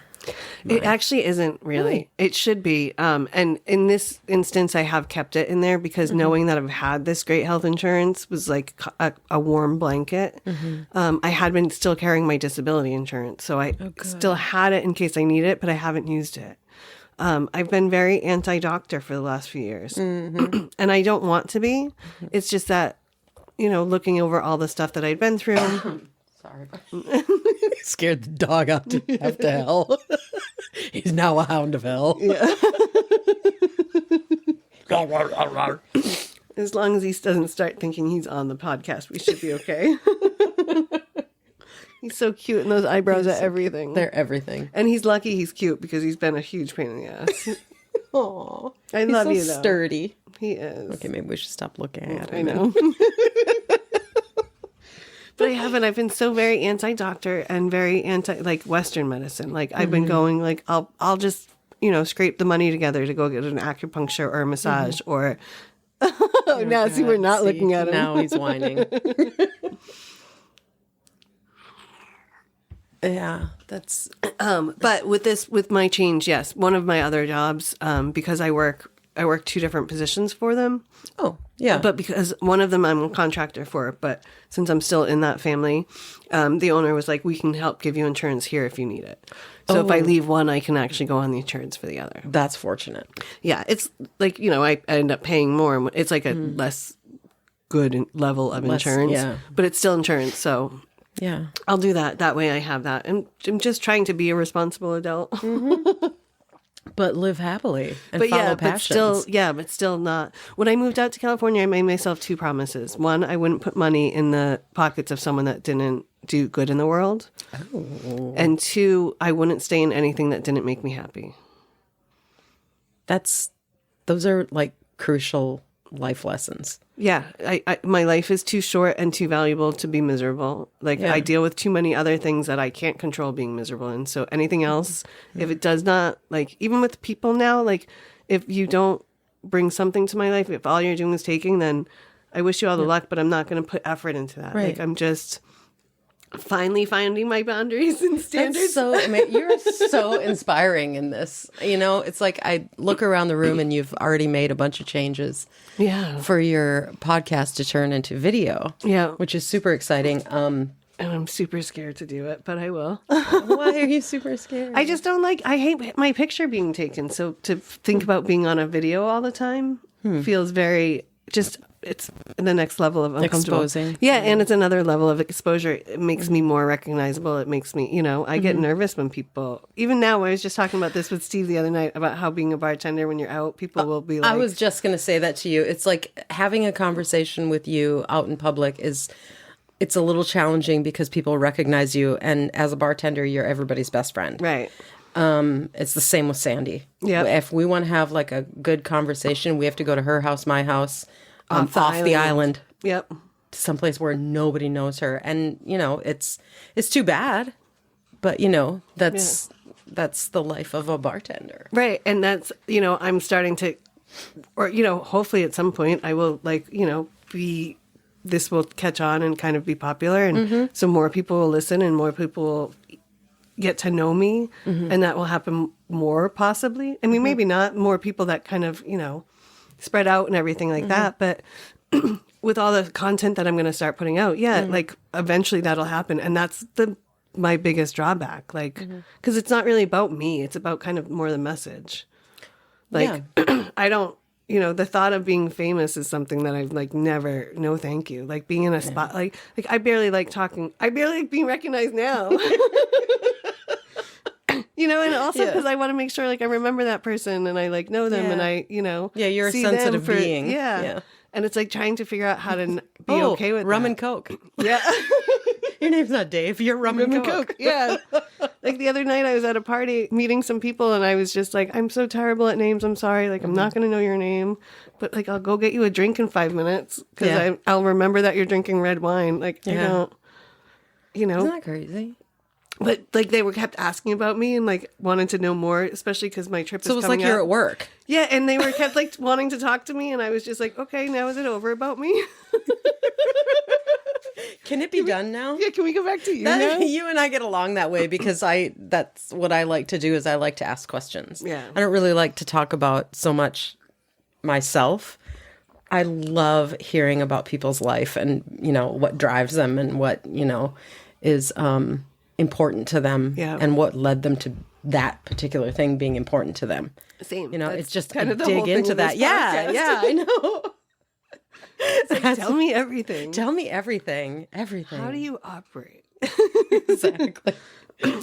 It actually isn't really. It should be. And in this instance, I have kept it in there because knowing that I've had this great health insurance was like a warm blanket. I had been still carrying my disability insurance. So I still had it in case I need it, but I haven't used it. I've been very anti-doctor for the last few years. And I don't want to be. It's just that, looking over all the stuff that I'd been through. Sorry. Scared the dog out to hell. He's now a hound of hell. Yeah. As long as he doesn't start thinking he's on the podcast, we should be okay. He's so cute, and those eyebrows are everything. They're everything. And he's lucky he's cute because he's been a huge pain in the ass. Aw. I love you, so though. sturdy. He is. Okay, maybe we should stop looking at him. I know. But I haven't. I've been so very anti-doctor and very anti, like, Western medicine. Like, I've been going, like, I'll just, scrape the money together to go get an acupuncture or a massage or... now, see, we're not looking at him. Now he's whining. Yeah, that's... But with my change, yes. One of my other jobs, because I work 2 different positions for them. Oh, yeah. But because one of them I'm a contractor for, but since I'm still in that family, the owner was like, we can help give you insurance here if you need it. So if I leave one, I can actually go on the insurance for the other. That's fortunate. Yeah, it's like, I end up paying more. It's like a less good level of insurance, yeah. But it's still insurance, so... Yeah. I'll do that. That way I have that. And I'm just trying to be a responsible adult. But live happily and follow passions. But still not. When I moved out to California, I made myself 2 promises. One, I wouldn't put money in the pockets of someone that didn't do good in the world. Oh. And 2, I wouldn't stay in anything that didn't make me happy. Those are like crucial life lessons. Yeah, my life is too short and too valuable to be miserable. Like, I deal with too many other things that I can't control being miserable in. So anything else, if it does not, like, even with people now, like, if you don't bring something to my life, if all you're doing is taking, then I wish you all the luck, but I'm not going to put effort into that. Right. Like, I'm just finally finding my boundaries and standards. You're so inspiring in this. It's like I look around the room and you've already made a bunch of changes. Yeah. For your podcast to turn into video. Yeah. Which is super exciting. And I'm super scared to do it, but I will. Why are you super scared? I just don't I hate my picture being taken. So to think about being on a video all the time feels very, it's the next level of uncomfortable. Exposing. Yeah, and it's another level of exposure. It makes me more recognizable. It makes me, I get nervous when people, even now, I was just talking about this with Steve the other night about how being a bartender when you're out, people will be like... I was just going to say that to you. It's like having a conversation with you out in public it's a little challenging because people recognize you. And as a bartender, you're everybody's best friend. Right. It's the same with Sandy. Yeah. If we want to have like a good conversation, we have to go to her house, my house, off the island. Yep. To someplace where nobody knows her. And, it's too bad. But, that's the life of a bartender. Right. And that's, I'm starting to, or, hopefully at some point I will this will catch on and kind of be popular. And so more people will listen and more people will get to know me. And that will happen more possibly. I mean, maybe not more people that kind of, spread out and everything like that. But with all the content that I'm going to start putting out, like eventually that'll happen. And that's my biggest drawback. Like, because it's not really about me. It's about kind of more the message. Like, I don't, the thought of being famous is something that I've like never, no thank you. Like being in a spot, like I barely like talking. I barely like being recognized now. And also because I want to make sure like I remember that person and I like know them and I, you're see a sensitive them being. Yeah. And it's like trying to figure out how to be okay with rum that. and Coke. Yeah. Your name's not Dave. You're rum and Coke. Yeah. Like the other night I was at a party meeting some people and I was just like, I'm so terrible at names. I'm sorry. Like, I'm not going to know your name, but like, I'll go get you a drink in 5 minutes because I'll remember that you're drinking red wine. Like, I don't, Isn't that crazy? But like they were kept asking about me and like wanted to know more, especially because my trip is coming up. So it was like you're at work. Yeah, and they were kept like wanting to talk to me, and I was just like, okay, now is it over about me? Can it be done now? Yeah, can we go back to you now? You and I get along that way because that's what I like to do is I like to ask questions. Yeah. I don't really like to talk about so much myself. I love hearing about people's life and, what drives them and what, is important to them and what led them to that particular thing being important to them. Same. It's just kind of the dig whole thing into with that. this Yeah, podcast. I know. It's like, tell me everything. Tell me everything. Everything. How do you operate? Exactly.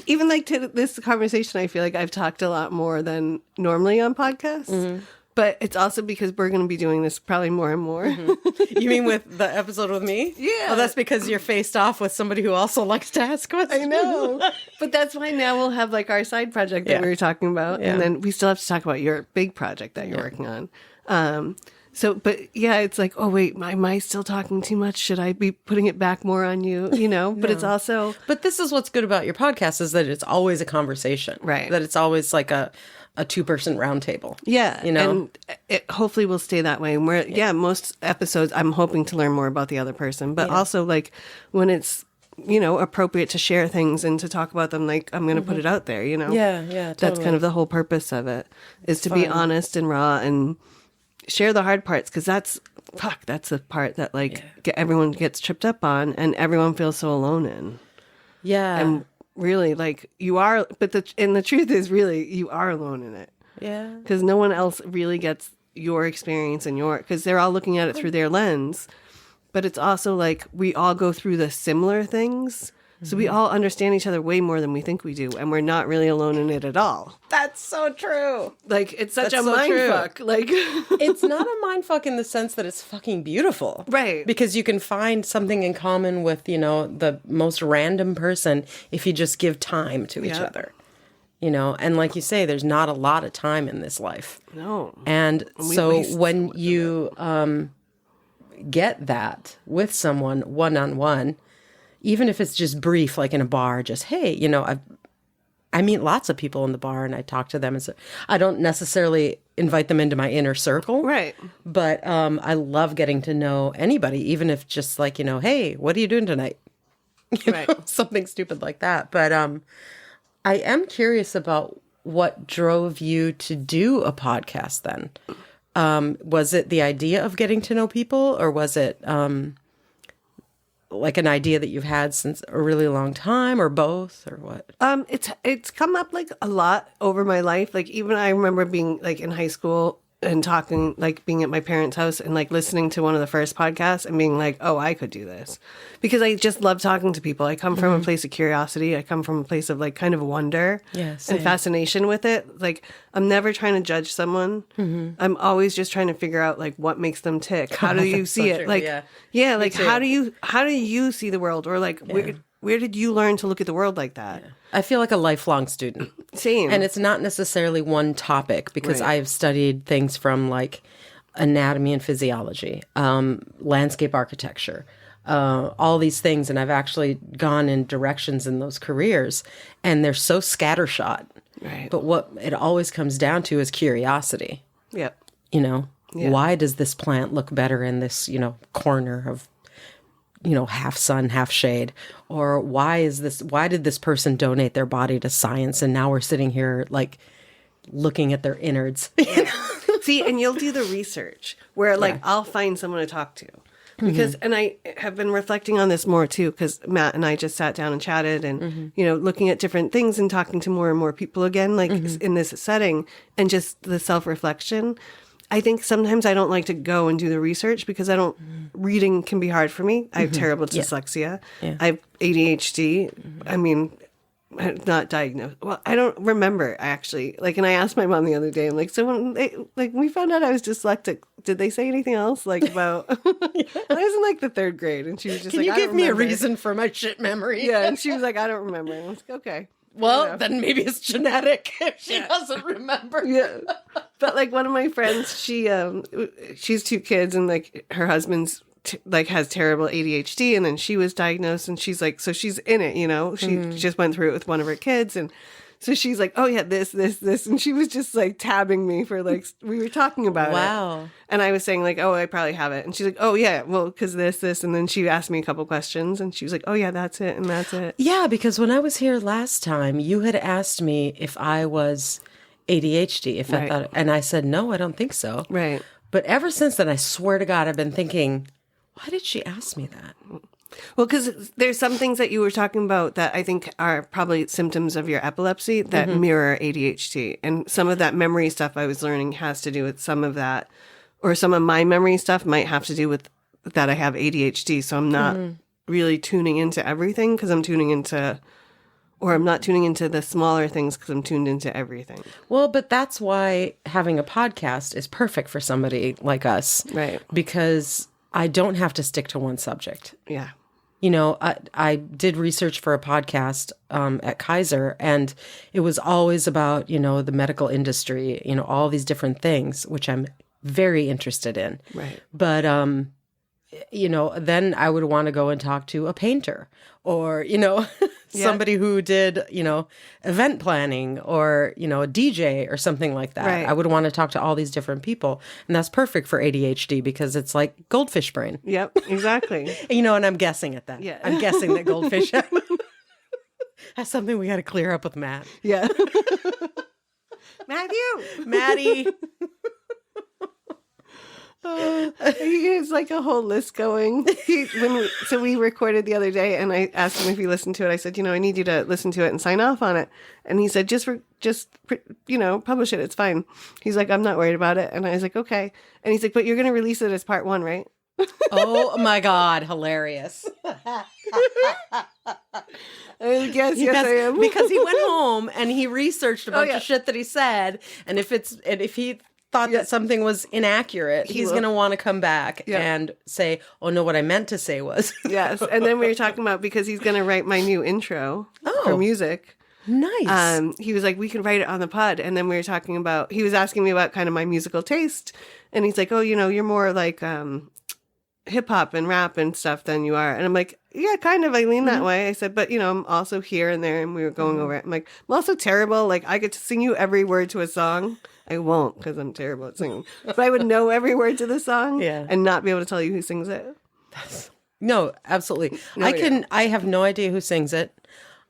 Even like to this conversation, I feel like I've talked a lot more than normally on podcasts. But it's also because we're going to be doing this probably more and more. You mean with the episode with me? Yeah. Well, that's because you're faced off with somebody who also likes to ask questions. I know. But that's why now we'll have like our side project that we were talking about. Yeah. And then we still have to talk about your big project that you're working on. So, but yeah, it's like, oh wait, am I still talking too much? Should I be putting it back more on you? You know, but it's also, But this is what's good about your podcast is that it's always a conversation, right? That it's always like a two-person round table. Yeah. You know, and it hopefully will stay that way. And where, most episodes, I'm hoping to learn more about the other person, but also like when it's, appropriate to share things and to talk about them, like I'm going to put it out there, Yeah, totally. That's kind of the whole purpose of it, is to be honest and raw and share the hard parts, because that's the part that everyone gets tripped up on and everyone feels so alone in. Yeah. And really, like, you are, but the truth is, really, you are alone in it. Yeah. Because no one else really gets your experience and because they're all looking at it through their lens. But it's also like we all go through the similar things. So we all understand each other way more than we think we do. And we're not really alone in it at all. That's so true. Like, it's such That's a so mind true. fuck. Like, It's not a mind fuck in the sense that it's fucking beautiful. Right. Because you can find something in common with, the most random person if you just give time to each other. And like you say, there's not a lot of time in this life. No. And We so waste when so much you get that with someone one-on-one, even if it's just brief, like in a bar, just, hey, I meet lots of people in the bar and I talk to them. And so I don't necessarily invite them into my inner circle. Right. But I love getting to know anybody, even if just like, hey, what are you doing tonight? Right. Something stupid like that. But I am curious about what drove you to do a podcast then. Was it the idea of getting to know people, or was it like an idea that you've had since a really long time, or both, or what? It's come up like a lot over my life. Like, even I remember being like in high school and talking, like being at my parents' house and like listening to one of the first podcasts and being like, oh, I could do this, because I just love talking to people. I come from a place of curiosity. I come from a place of like kind of wonder and fascination with it. Like, I'm never trying to judge someone. I'm always just trying to figure out like what makes them tick. How do you see it? True. Like, like how do you see the world? Or like, where did you learn to look at the world like that? I feel like a lifelong student. Same. And it's not necessarily one topic, because I've studied things from like anatomy and physiology, landscape architecture, all these things. And I've actually gone in directions in those careers, and they're so scattershot. Right. But what it always comes down to is curiosity. Yep. Why does this plant look better in this, corner of, half sun, half shade? Or why did this person donate their body to science and now we're sitting here like looking at their innards? See, and you'll do the research where like I'll find someone to talk to, because and I have been reflecting on this more too, because Matt and I just sat down and chatted and looking at different things and talking to more and more people again, like in this setting, and just the self-reflection. I think sometimes I don't like to go and do the research because reading can be hard for me. I have terrible dyslexia. Yeah. I have ADHD. I mean, I'm not diagnosed. Well, I don't remember actually. Like, and I asked my mom the other day, I'm like, so when we found out I was dyslexic, did they say anything else like about, I was in like the third grade, and she was just Can like, you give me a reason for my shit memory? Yeah. And she was like, I don't remember. And I was like, okay. Well, then maybe it's genetic if she doesn't remember. Yeah. But like one of my friends, she's 2 kids, and like her husband's has terrible ADHD, and then she was diagnosed, and she's like, so she's in it, she just went through it with one of her kids, and so she's like, oh yeah, this, and she was just like tabbing me for like, we were talking about it. Wow. And I was saying like, oh, I probably have it, and she's like, oh yeah, well, because this, and then she asked me a couple questions, and she was like, oh yeah, that's it, and that's it. Yeah, because when I was here last time, you had asked me if I was ADHD, if I thought, and I said, no, I don't think so. Right. But ever since then, I swear to God, I've been thinking, why did she ask me that? Well, because there's some things that you were talking about that I think are probably symptoms of your epilepsy that mirror ADHD. And some of that memory stuff I was learning has to do with some of that, or some of my memory stuff might have to do with that I have ADHD. So I'm not really tuning into everything, because I'm not tuning into the smaller things because I'm tuned into everything. Well, but that's why having a podcast is perfect for somebody like us. Right. Because I don't have to stick to one subject. Yeah. I did research for a podcast at Kaiser, and it was always about, the medical industry, all these different things, which I'm very interested in. Right. But, then I would want to go and talk to a painter or, somebody who did, event planning or, a DJ or something like that. Right. I would want to talk to all these different people. And that's perfect for ADHD because it's like goldfish brain. Yep, exactly. And I'm guessing at that. Yeah. I'm guessing that goldfish that's something we got to clear up with Matt. Yeah. Matthew. Maddie. He has like a whole list going. So we recorded the other day, and I asked him if he listened to it. I said, I need you to listen to it and sign off on it. And he said, just publish it. It's fine. He's like, I'm not worried about it. And I was like, okay. And he's like, but you're going to release it as part 1, right? Oh my God, hilarious. Yes, I am. Because he went home and he researched a bunch of shit that he said. And if he thought that something was inaccurate, he's going to want to come back and say, oh no, what I meant to say was. Yes. And then we were talking about, because he's going to write my new intro for music. Nice. He was like, we can write it on the pod. And then we were talking about, he was asking me about kind of my musical taste. And he's like, oh, you're more like hip hop and rap and stuff than you are. And I'm like, yeah, kind of. I lean that way. I said, but I'm also here and there. And we were going over it. I'm like, I'm also terrible. Like, I get to sing you every word to a song. I won't, because I'm terrible at singing. But I would know every word to the song and not be able to tell you who sings it. No, absolutely. I have no idea who sings it.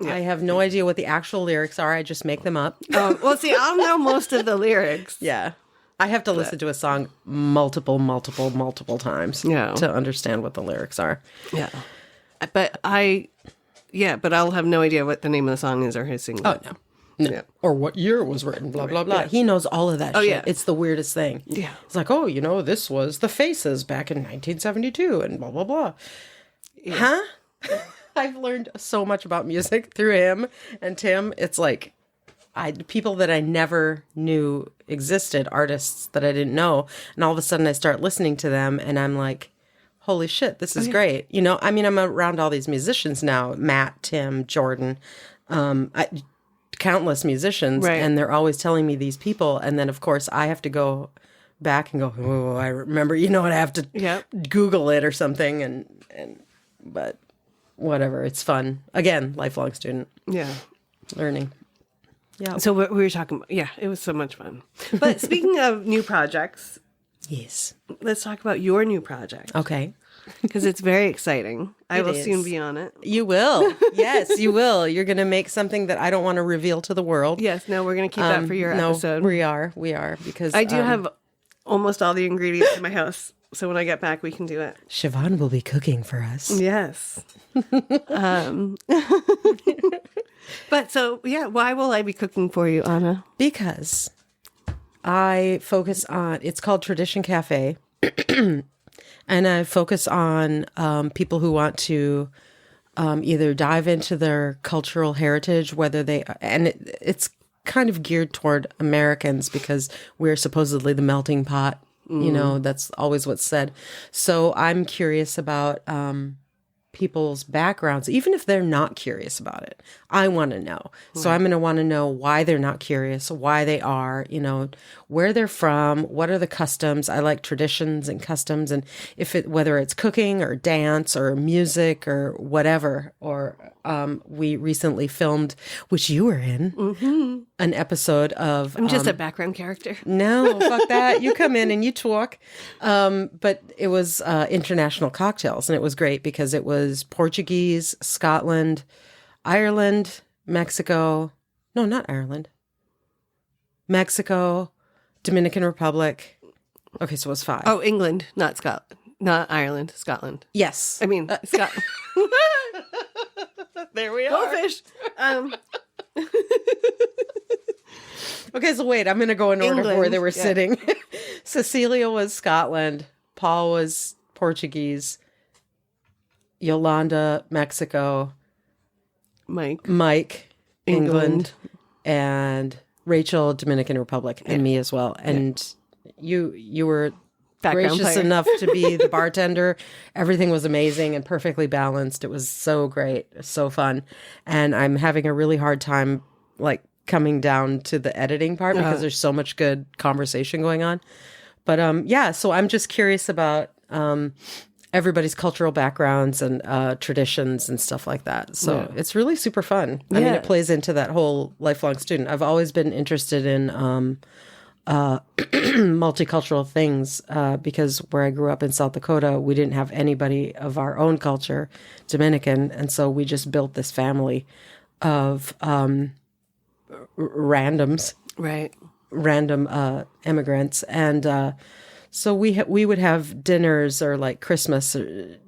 Yeah. I have no idea what the actual lyrics are. I just make them up. Well, see, I'll know most of the lyrics. Yeah. I have to listen to a song multiple times to understand what the lyrics are. Yeah. But I'll have no idea what the name of the song is or who sings it. Oh, no. Yeah. Or what year it was written, blah, blah, blah. Yeah. He knows all of that shit. Yeah. It's the weirdest thing. Yeah. It's like, this was The Faces back in 1972 and blah, blah, blah. Yeah. Huh? I've learned so much about music through him and Tim. It's like people that I never knew existed, artists that I didn't know. And all of a sudden I start listening to them and I'm like, holy shit, this is great. I'm around all these musicians now, Matt, Tim, Jordan, countless musicians, and they're always telling me these people. And then, of course, I have to go back and go, oh, I remember, I have to Google it or something. But whatever, it's fun. Again, lifelong student. Yeah. Learning. Yeah. So we were talking about, it was so much fun. But speaking of new projects. Yes. Let's talk about your new project. Okay. Because it's very exciting. I will soon be on it. You will. Yes, you will. You're going to make something that I don't want to reveal to the world. Yes, no, we're going to keep that for your episode. We are, because I do have almost all the ingredients in my house. So when I get back, we can do it. Siobhan will be cooking for us. Yes. But so, why will I be cooking for you, Ana? Because I focus on, it's called Tradition Cafe. And I focus on people who want to either dive into their cultural heritage, it's kind of geared toward Americans because we're supposedly the melting pot. That's always what's said. So I'm curious about people's backgrounds, even if they're not curious about it. I want to know. So I'm going to want to know why they're not curious, why they are, where they're from, what are the customs. I like traditions and customs, and whether it's cooking or dance or music or whatever. Or we recently filmed, which you were in, an episode of. I'm just a background character. No, fuck that. You come in and you talk. But it was international cocktails, and it was great because it was Portuguese, Scotland, Ireland, Mexico. No, not Ireland. Mexico, Dominican Republic. Okay, so it was 5. Oh, England, not Scotland. Not Ireland, Scotland. Yes. I mean, Scotland. There we are. Goldfish. Okay, so wait, I'm going to go in order of where they were sitting. Cecilia was Scotland. Paul was Portuguese. Yolanda, Mexico. Mike, England. And Rachel, Dominican Republic. And me as well. And you were gracious enough to be the bartender. Everything was amazing and perfectly balanced. It was so great. So fun. And I'm having a really hard time, coming down to the editing part because there's so much good conversation going on. But yeah, so I'm just curious about everybody's cultural backgrounds and traditions and stuff like that. So it's really super fun. I mean, it plays into that whole lifelong student. I've always been interested in multicultural things because where I grew up in South Dakota, we didn't have anybody of our own culture, Dominican, and so we just built this family of randoms, random immigrants, and so we would have dinners or like Christmas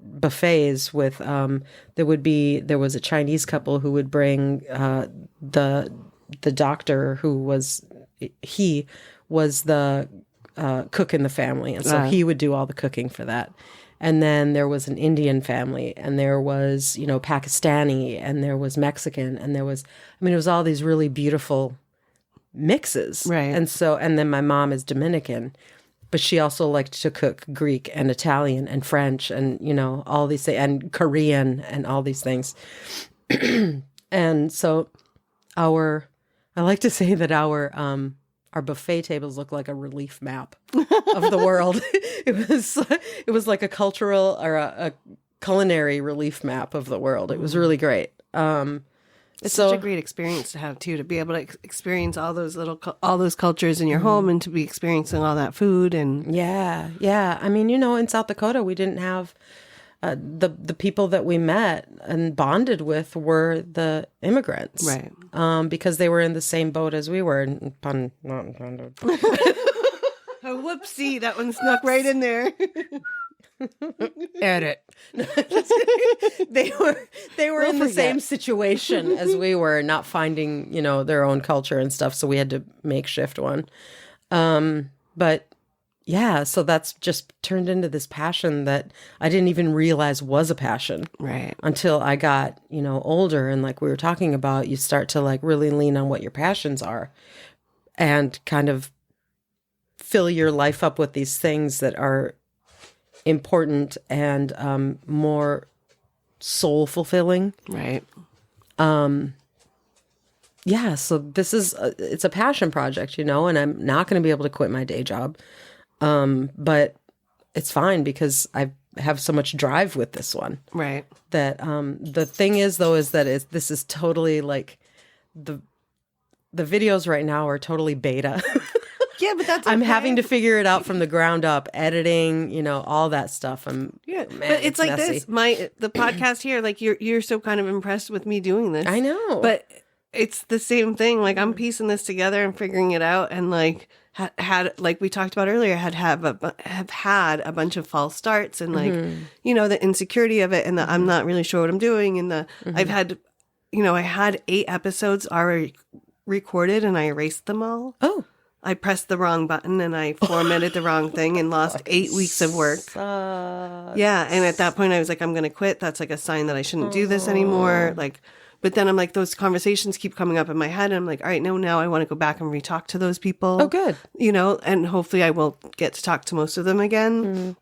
buffets with there was a Chinese couple who would bring the doctor who was the cook in the family, and so he would do all the cooking for that. And then there was an Indian family, and there was Pakistani, and there was Mexican, and there was it was all these really beautiful mixes, right? And then my mom is Dominican. But she also liked to cook Greek and Italian and French and, all these things, and Korean and all these things. And so I like to say that our buffet tables look like a relief map of the world. It was like a cultural or a culinary relief map of the world. It was really great. It's such a great experience to have too, to be able to experience all those cultures in your home and to be experiencing all that food and yeah. I mean, in South Dakota, we didn't have the people that we met and bonded with were the immigrants, right? Because they were in the same boat as we were. Pun not intended. Oh, whoopsie! That one snuck right in there. Edit. They were in the same situation as we were, not finding their own culture and stuff, so we had to makeshift one. But yeah, so that's just turned into this passion that I didn't even realize was a passion, right? Until I got older, and like we were talking about, you start to like really lean on what your passions are, and kind of fill your life up with these things that are important and more soul fulfilling, right? Yeah, so this is it's a passion project, and I'm not going to be able to quit my day job, but it's fine because I have so much drive with this one, right? That the thing is though is that this is totally like the videos right now are totally beta. Yeah, but that's okay. I'm having to figure it out from the ground up, editing, all that stuff. But it's like messy. The podcast here, like you're so kind of impressed with me doing this. I know. But it's the same thing. Like I'm piecing this together and figuring it out, and like had like we talked about earlier, have had a bunch of false starts, and like the insecurity of it, and the I'm not really sure what I'm doing, and the I've had I had 8 episodes already recorded, and I erased them all. Oh. I pressed the wrong button and I formatted the wrong thing and lost 8 weeks of work. Yeah. And at that point I was like, I'm going to quit. That's like a sign that I shouldn't do this anymore. Like, but then I'm like, those conversations keep coming up in my head. And I'm like, all right, now I want to go back and re-talk to those people. Oh, good. And hopefully I will get to talk to most of them again.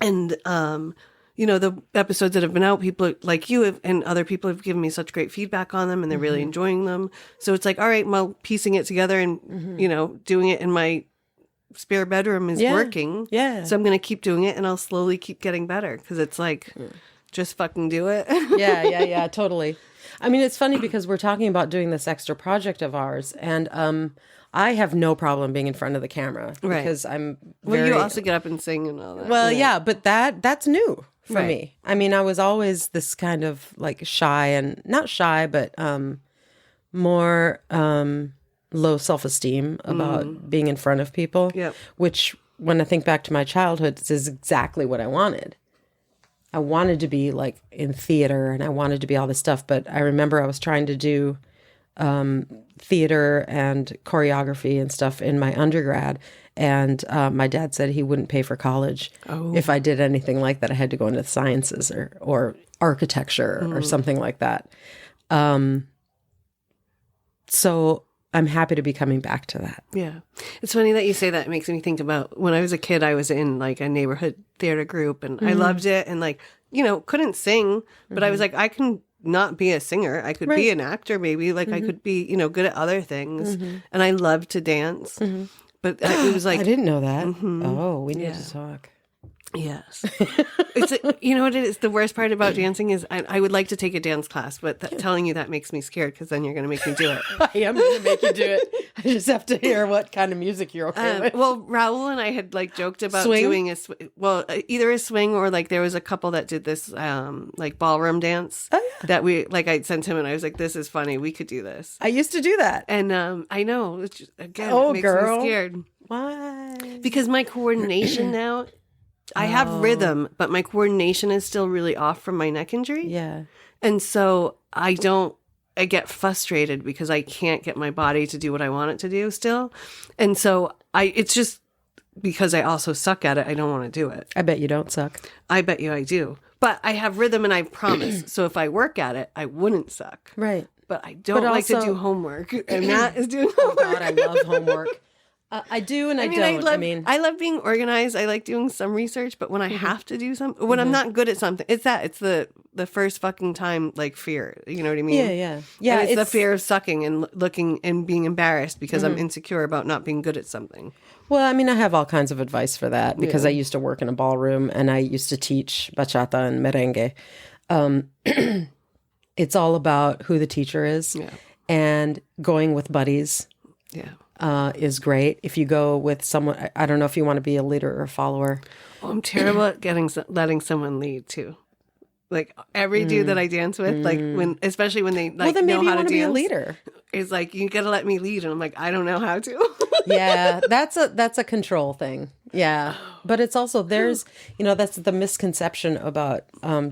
And, the episodes that have been out, people like you and other people have given me such great feedback on them, and they're really enjoying them. So it's like, all right, well, piecing it together and, doing it in my spare bedroom is working. Yeah. So I'm going to keep doing it, and I'll slowly keep getting better, because it's like, just fucking do it. Yeah, totally. I mean, it's funny because we're talking about doing this extra project of ours, and I have no problem being in front of the camera, because I'm very... Well, you also get up and sing and all that. Well, yeah, but that's new for me. I mean, I was always this kind of like shy, and not shy, but more low self-esteem about being in front of people, which when I think back to my childhood, is exactly what I wanted. I wanted to be like in theater, and I wanted to be all this stuff, but I remember I was trying to do theater and choreography and stuff in my undergrad, and my dad said he wouldn't pay for college if I did anything like that. I had to go into the sciences or architecture or something like that. So I'm happy to be coming back to that. Yeah. It's funny that you say that. It makes me think about when I was a kid, I was in like a neighborhood theater group, and I loved it, and like, couldn't sing, but I was like, I can not be a singer. I could be an actor maybe. Like I could be, good at other things. And I loved to dance. But it was like, I didn't know that. Oh, we need to talk. yes. You know what it is? The worst part about dancing is I would like to take a dance class, but telling you that makes me scared because then you're going to make me do it. I am going to make you do it. I just have to hear what kind of music you're okay with. Well, Raul and I had like joked about Swing? doing either a swing or like there was a couple that did this like ballroom dance that I'd sent him and I was like, this is funny. We could do this. I used to do that. And I know, it makes girl. me scared. Why? Because my coordination now, I have rhythm, but my coordination is still really off from my neck injury. Yeah. And so I get frustrated because I can't get my body to do what I want it to do still. And so it's just because I also suck at it, I don't want to do it. I bet you don't suck. I bet you I do. But I have rhythm and I promise. So if I work at it, I wouldn't suck. Right. But I don't like to do homework. And Matt is doing homework. Oh, God, I love homework. I do and I don't. I love being organized. I like doing some research, but when I have to do something, when I'm not good at something, it's the first fucking time like fear. You know what I mean? Yeah. And it's the fear of sucking and looking and being embarrassed because I'm insecure about not being good at something. Well, I mean, I have all kinds of advice for that because I used to work in a ballroom and I used to teach bachata and merengue. It's all about who the teacher is and going with buddies. Yeah. Is great. If you go with someone, I don't know if you want to be a leader or a follower. Well, I'm terrible at letting someone lead too. Like every dude that I dance with, like especially when they like then maybe know how you want to to be dance, a leader. Is like you got to let me lead, and I'm like I don't know how to. Yeah, that's a control thing. Yeah, but it's also that's the misconception about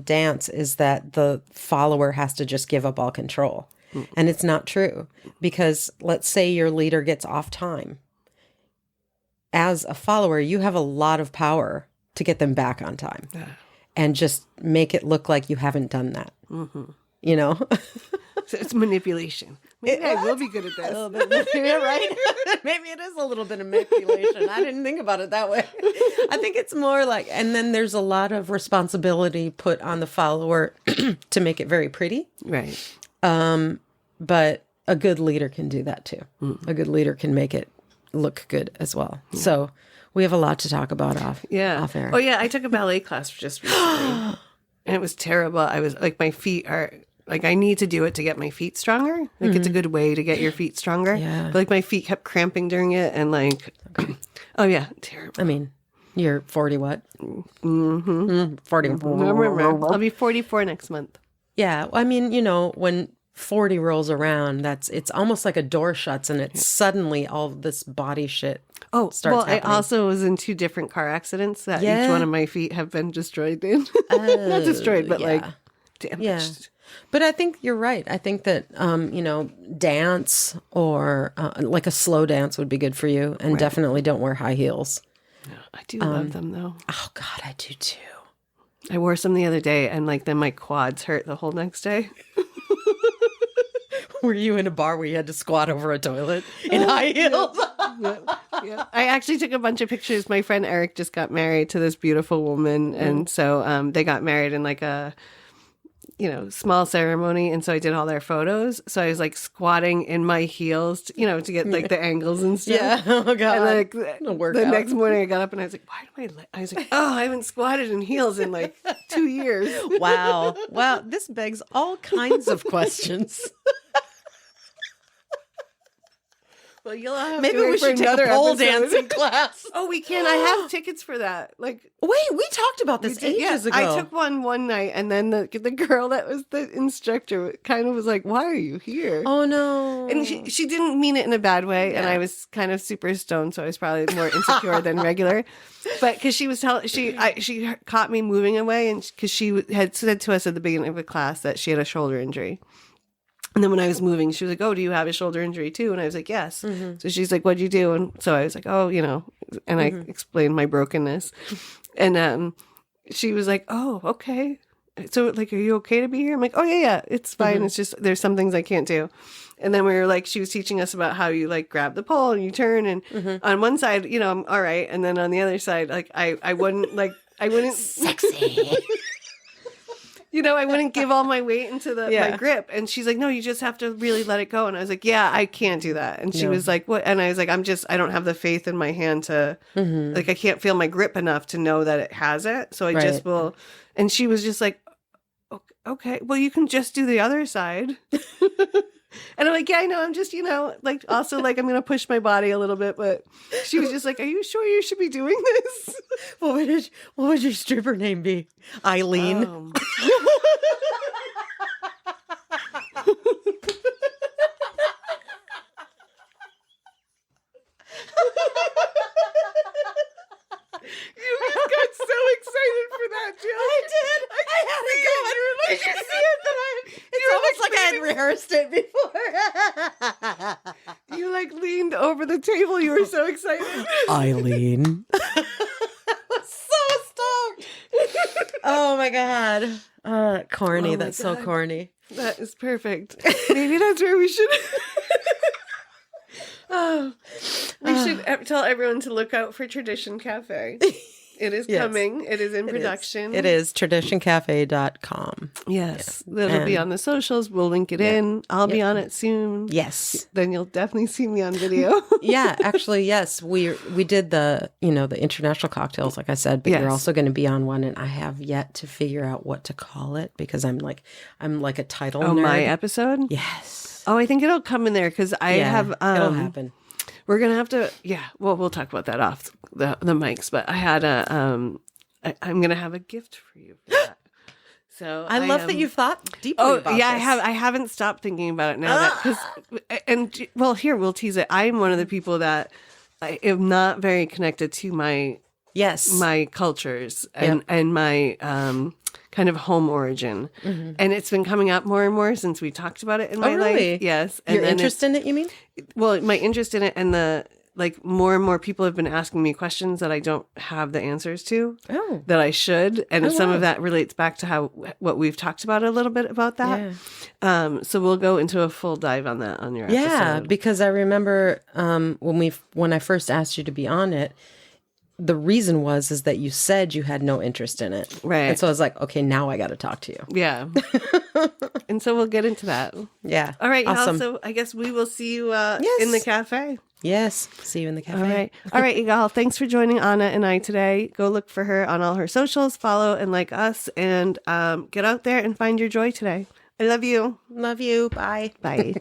dance is that the follower has to just give up all control. And it's not true because let's say your leader gets off time. As a follower, you have a lot of power to get them back on time and just make it look like you haven't done that. You know? So it's manipulation. Maybe I will be good at this. A little bit, yeah, right? Maybe it is a little bit of manipulation. I didn't think about it that way. I think it's more like, and then there's a lot of responsibility put on the follower to make it very pretty. Right. But a good leader can do that too. A good leader can make it look good as well. So we have a lot to talk about off air. Oh yeah, I took a ballet class just recently, and it was terrible. I was like, my feet are like, I need to do it to get my feet stronger. Like it's a good way to get your feet stronger. Yeah. But like my feet kept cramping during it, and like, oh yeah, terrible. I mean, you're 40 what? 40. I'll be 44 next month. Yeah. I mean, when 40 rolls around, it's almost like a door shuts and it's suddenly all this body shit starts happening. I also was in 2 different car accidents that each one of my feet have been destroyed in. Not destroyed, but like damaged. Yeah. But I think you're right. I think that, dance or like a slow dance would be good for you. And definitely don't wear high heels. Yeah, I do love them though. Oh God, I do too. I wore some the other day and like then my quads hurt the whole next day. Were you in a bar where you had to squat over a toilet in high heels? Yeah. I actually took a bunch of pictures. My friend Eric just got married to this beautiful woman. And so they got married in like a, small ceremony. And so I did all their photos. So I was like squatting in my heels, to get like the angles and stuff. Yeah. Oh God. And like the next morning I got up and I was like, I was like, I haven't squatted in heels in like 2 years. Wow. This begs all kinds of questions. Well, you'll have maybe to we should take a pole dancing class. Oh, we can. I have tickets for that. Like, wait, we talked about this ages ago. I took one night, and then the girl that was the instructor kind of was like, "Why are you here?" Oh no! And she didn't mean it in a bad way, and I was kind of super stoned, so I was probably more insecure than regular. But because she was she caught me moving away, and because she had said to us at the beginning of the class that she had a shoulder injury. And then when I was moving, she was like, "Oh, do you have a shoulder injury too?" And I was like, "Yes." So she's like, "What'd you do?" And so I was like, "Oh, and I explained my brokenness. And she was like, "Oh, okay. So like, are you okay to be here?" I'm like, "Oh, yeah, it's fine. It's just, there's some things I can't do." And then we were like, she was teaching us about how you like grab the pole and you turn. And on one side, I'm all right. And then on the other side, like I wouldn't. Sexy. I wouldn't give all my weight into my grip. And she's like, no, you just have to really let it go. And I was like, yeah, I can't do that. And she was like, what? And I was like, I don't have the faith in my hand to, like, I can't feel my grip enough to know that it has it. So I just will. And she was just like, okay, well, you can just do the other side. And I'm like, yeah, I know. I'm just, like, also, like, I'm going to push my body a little bit. But she was just like, are you sure you should be doing this? What would your stripper name be? Eileen. You just got so excited for that, Jill. I did. I had to go. Did you see it? It's almost like I had rehearsed it before. You like leaned over the table. You were so excited. Eileen. I was so stoked. Oh my God. Corny. That's so corny. That is perfect. Maybe that's where we should. We should tell everyone to look out for Tradition Cafe. It is coming. It is in production. It is traditioncafe.com. Yes. It'll be on the socials. We'll link it in. I'll be on it soon. Yes. Then you'll definitely see me on video. Yeah, actually, yes. We did the international cocktails, like I said, but you're also going to be on one, and I have yet to figure out what to call it because I'm like a title nerd. My episode? Yes. Oh, I think it'll come in there because I have it'll happen. We're going to have to, well, we'll talk about that off the mics, but I had I'm going to have a gift for you for that. So I love that you've thought deeply about this. I haven't stopped thinking about it now. We'll tease it. I'm one of the people that I am not very connected to my cultures and my kind of home origin. Mm-hmm. And it's been coming up more and more since we talked about it in my life. Yes. And your interest in it, you mean? Well, my interest in it and more and more people have been asking me questions that I don't have the answers to that I should. And some of that relates back to what we've talked about a little bit about that. Yeah. So we'll go into a full dive on that on your episode. Yeah, because I remember when I first asked you to be on it, the reason is that you said you had no interest in it. Right. And so I was like, okay, now I got to talk to you. Yeah. And so we'll get into that. Yeah. All right. Awesome. So I guess we will see you in the cafe. Yes. See you in the cafe. All right, y'all. Thanks for joining Ana and I today. Go look for her on all her socials, follow and like us, and get out there and find your joy today. I love you. Love you. Bye. Bye.